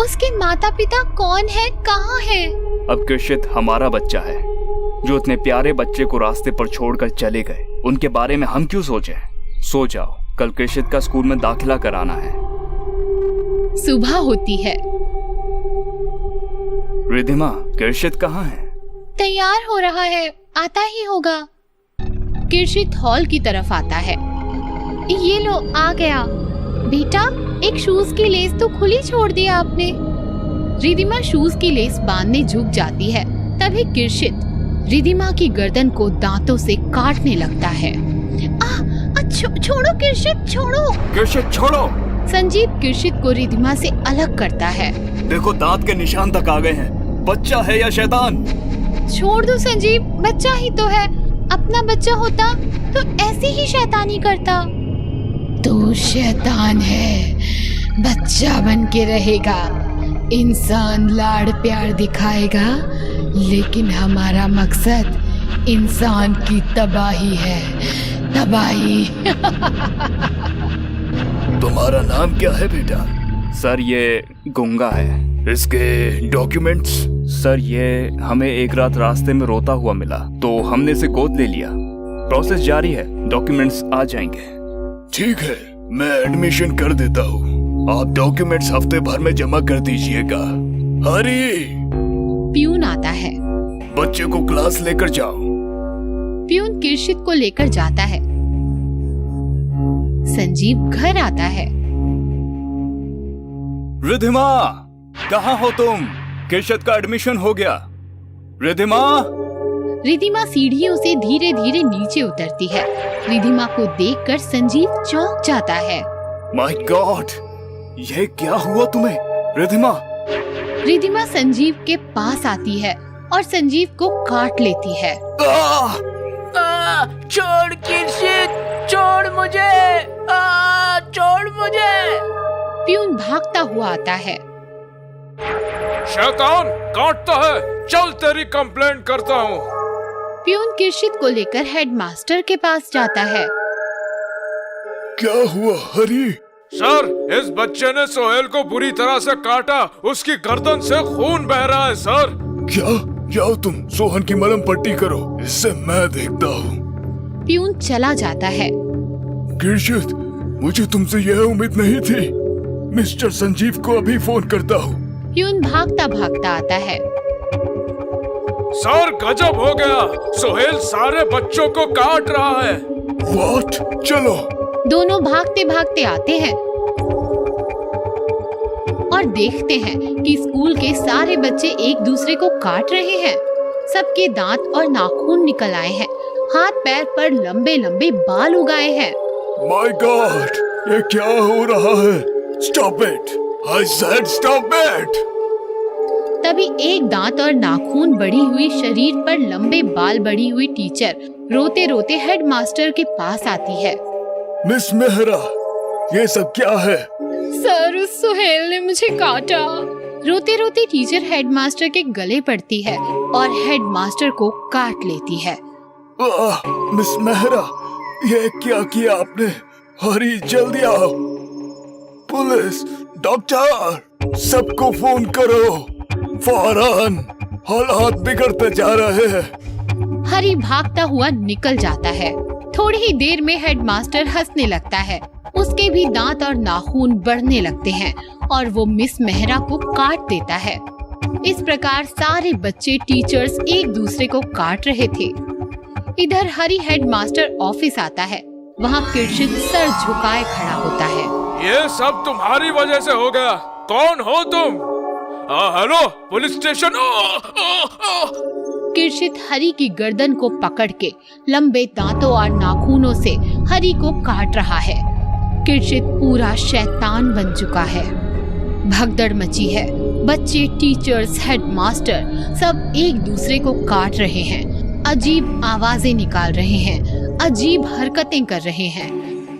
उसके माता पिता कौन है, कहाँ है? अब किर्शित हमारा बच्चा है, जो इतने प्यारे बच्चे को रास्ते पर छोड़कर चले गए। उनके बारे में हम क्यों सोचें? सो जाओ, कल किर्शित का स्कूल में दाखिला कराना है। सुबह होती है। रिधिमा, किर्शित कहाँ है? तैयार हो रहा है, आता ही होगा। किर्शित हॉल की तरफ आता है। ये लो, आ गया। बेटा, एक शूज की लेस तो खुली छोड़ दिया आपने। रिधिमा शूज की लेस बांधने झुक जाती है। तभी किर्शित रिधिमा की गर्दन को दांतों से काटने लगता है। छोड़ो किर्शित, छोड़ो। किर्शित छोड़ो। संजीव किर्शित को रिधिमा से अलग करता है। देखो दांत के निशान तक आ गए हैं। बच्चा है या शैतान? छोड़ दो संजीव, बच्चा ही तो है। अपना बच्चा होता तो ऐसी ही शैतानी करता। तू शैतान है, बच्चा बन के रहेगा। इंसान लाड़ प्यार दिखाएगा, लेकिन हमारा मकसद इंसान की तबाही है, तबाही। तुम्हारा नाम क्या है बेटा? सर ये गूंगा है। इसके डॉक्यूमेंट्स? सर ये हमें एक रात रास्ते में रोता हुआ मिला तो हमने इसे गोद ले लिया। प्रोसेस जारी है, डॉक्यूमेंट्स आ जाएंगे। ठीक है, मैं एडमिशन कर देता हूँ। आप डॉक्यूमेंट्स हफ्ते भर में जमा कर दीजिएगा। हरी! प्यून आता है। बच्चे को क्लास लेकर जाओ। प्यून किर्शित को लेकर जाता है। संजीव घर आता है। रिधिमा, कहाँ हो तुम? किर्शित का एडमिशन हो गया। रिधिमा! रिधिमा सीढ़ियों से धीरे धीरे नीचे उतरती है। रिधिमा को देखकर संजीव चौंक जाता है। माय गॉड, ये क्या हुआ तुम्हें? रिधिमा! रिधिमा संजीव के पास आती है और संजीव को काट लेती है। छोड़ किर्शित, छोड़ मुझे, छोड़ मुझे। प्यून भागता हुआ आता है। शैतान काटता है, चल तेरी कंप्लेंट करता हूँ। प्यून किर्शित को लेकर हेडमास्टर के पास जाता है। क्या हुआ हरी? सर, इस बच्चे ने सोहेल को बुरी तरह से काटा। उसकी गर्दन से खून बह रहा है सर। क्या? जाओ तुम सोहन की मलहम पट्टी करो, इससे मैं देखता हूँ। प्यून चला जाता है। किर्शित, मुझे तुमसे यह उम्मीद नहीं थी। मिस्टर संजीव को अभी फोन करता हूँ। प्यून भागता भागता आता है। सर, गजब हो गया। सोहेल सारे बच्चों को काट रहा है। व्हाट? चलो। दोनों भागते भागते आते हैं और देखते हैं कि स्कूल के सारे बच्चे एक दूसरे को काट रहे हैं। सबके दांत और नाखून निकल आए हैं। हाथ पैर पर लंबे लंबे बाल उगाए हैं। माय गॉड, ये क्या हो रहा है? Stop it! I said stop it! तभी एक दांत और नाखून बढ़ी हुई, शरीर पर लंबे बाल बढ़ी हुई टीचर रोते रोते हेडमास्टर के पास आती है। मिस मेहरा, ये सब क्या है? सर, उस सोहेल ने मुझे काटा। रोते रोते टीचर हेडमास्टर के गले पड़ती है और हेडमास्टर को काट लेती है। मिस मेहरा, ये क्या किया आपने? हरी, जल्दी आओ। पुलिस, डॉक्टर, सबको फोन करो। फौरन, हालात बिगड़ते जा रहे हैं। हरी भागता हुआ निकल जाता है। थोड़ी ही देर में हेडमास्टर हंसने लगता है। उसके भी दांत और नाखून बढ़ने लगते हैं और वो मिस मेहरा को काट देता है। इस प्रकार सारे बच्चे टीचर्स एक दूसरे को काट रहे थे। इधर हरी हेडमास्टर ऑफिस आता है। वहाँ किर्शित सर झुकाए खड़ा होता है। ये सब तुम्हारी वजह से हो गया। कौन हो तुम? Hello, police station. किरशित हरी की गर्दन को पकड़ के लंबे दांतों और नाखूनों से हरी को काट रहा है। किरशित पूरा शैतान बन चुका है। भगदड़ मची है। बच्चे, टीचर्स, हेडमास्टर सब एक दूसरे को काट रहे हैं, अजीब आवाजें निकाल रहे हैं, अजीब हरकतें कर रहे हैं।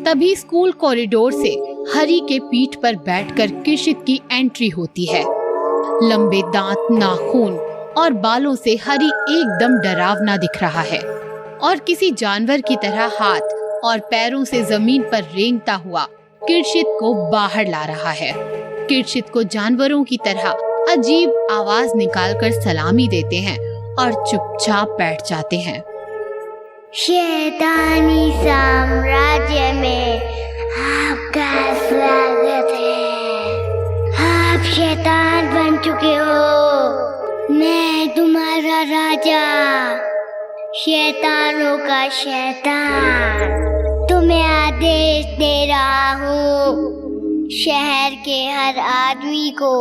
तभी स्कूल कॉरिडोर से हरी के पीठ पर बैठकर किरशित की एंट्री होती है। लंबे दांत, नाखून और बालों से हरी एकदम डरावना दिख रहा है और किसी जानवर की तरह हाथ और पैरों से जमीन पर रेंगता हुआ किरशित को बाहर ला रहा है। किरशित को जानवरों की तरह अजीब आवाज निकालकर सलामी देते हैं और चुपचाप बैठ जाते हैं। शैतानी साम्राज्य में आपका स्वागत है। आप शैतान बन चुके हो। मैं तुम्हारा राजा, शैतानों का शैतान। तुम्हें आदेश दे रहा हूँ, शहर के हर आदमी को,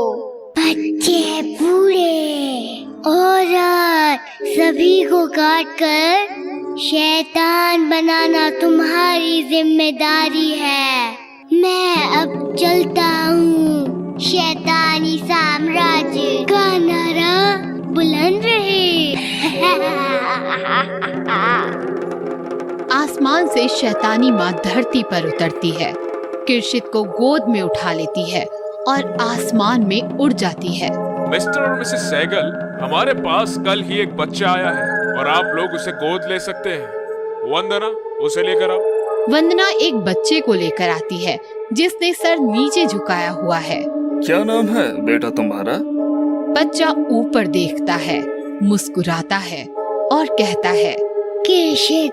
बच्चे, बूढ़े, औरत, सभी को काट कर शैतान बनाना तुम्हारी जिम्मेदारी है। मैं अब चलता हूँ। शैतानी साम्राज्य का नारा बुलंद रहे। आसमान से शैतानी माँ धरती पर उतरती है, किरशित को गोद में उठा लेती है और आसमान में उड़ जाती है। मिस्टर और मिसेस सहगल, हमारे पास कल ही एक बच्चा आया है और आप लोग उसे गोद ले सकते हैं। वंदना, उसे लेकर आओ। वंदना एक बच्चे को लेकर आती है जिसने सर नीचे झुकाया हुआ है। क्या नाम है बेटा तुम्हारा? बच्चा ऊपर देखता है, मुस्कुराता है और कहता है, किरशित।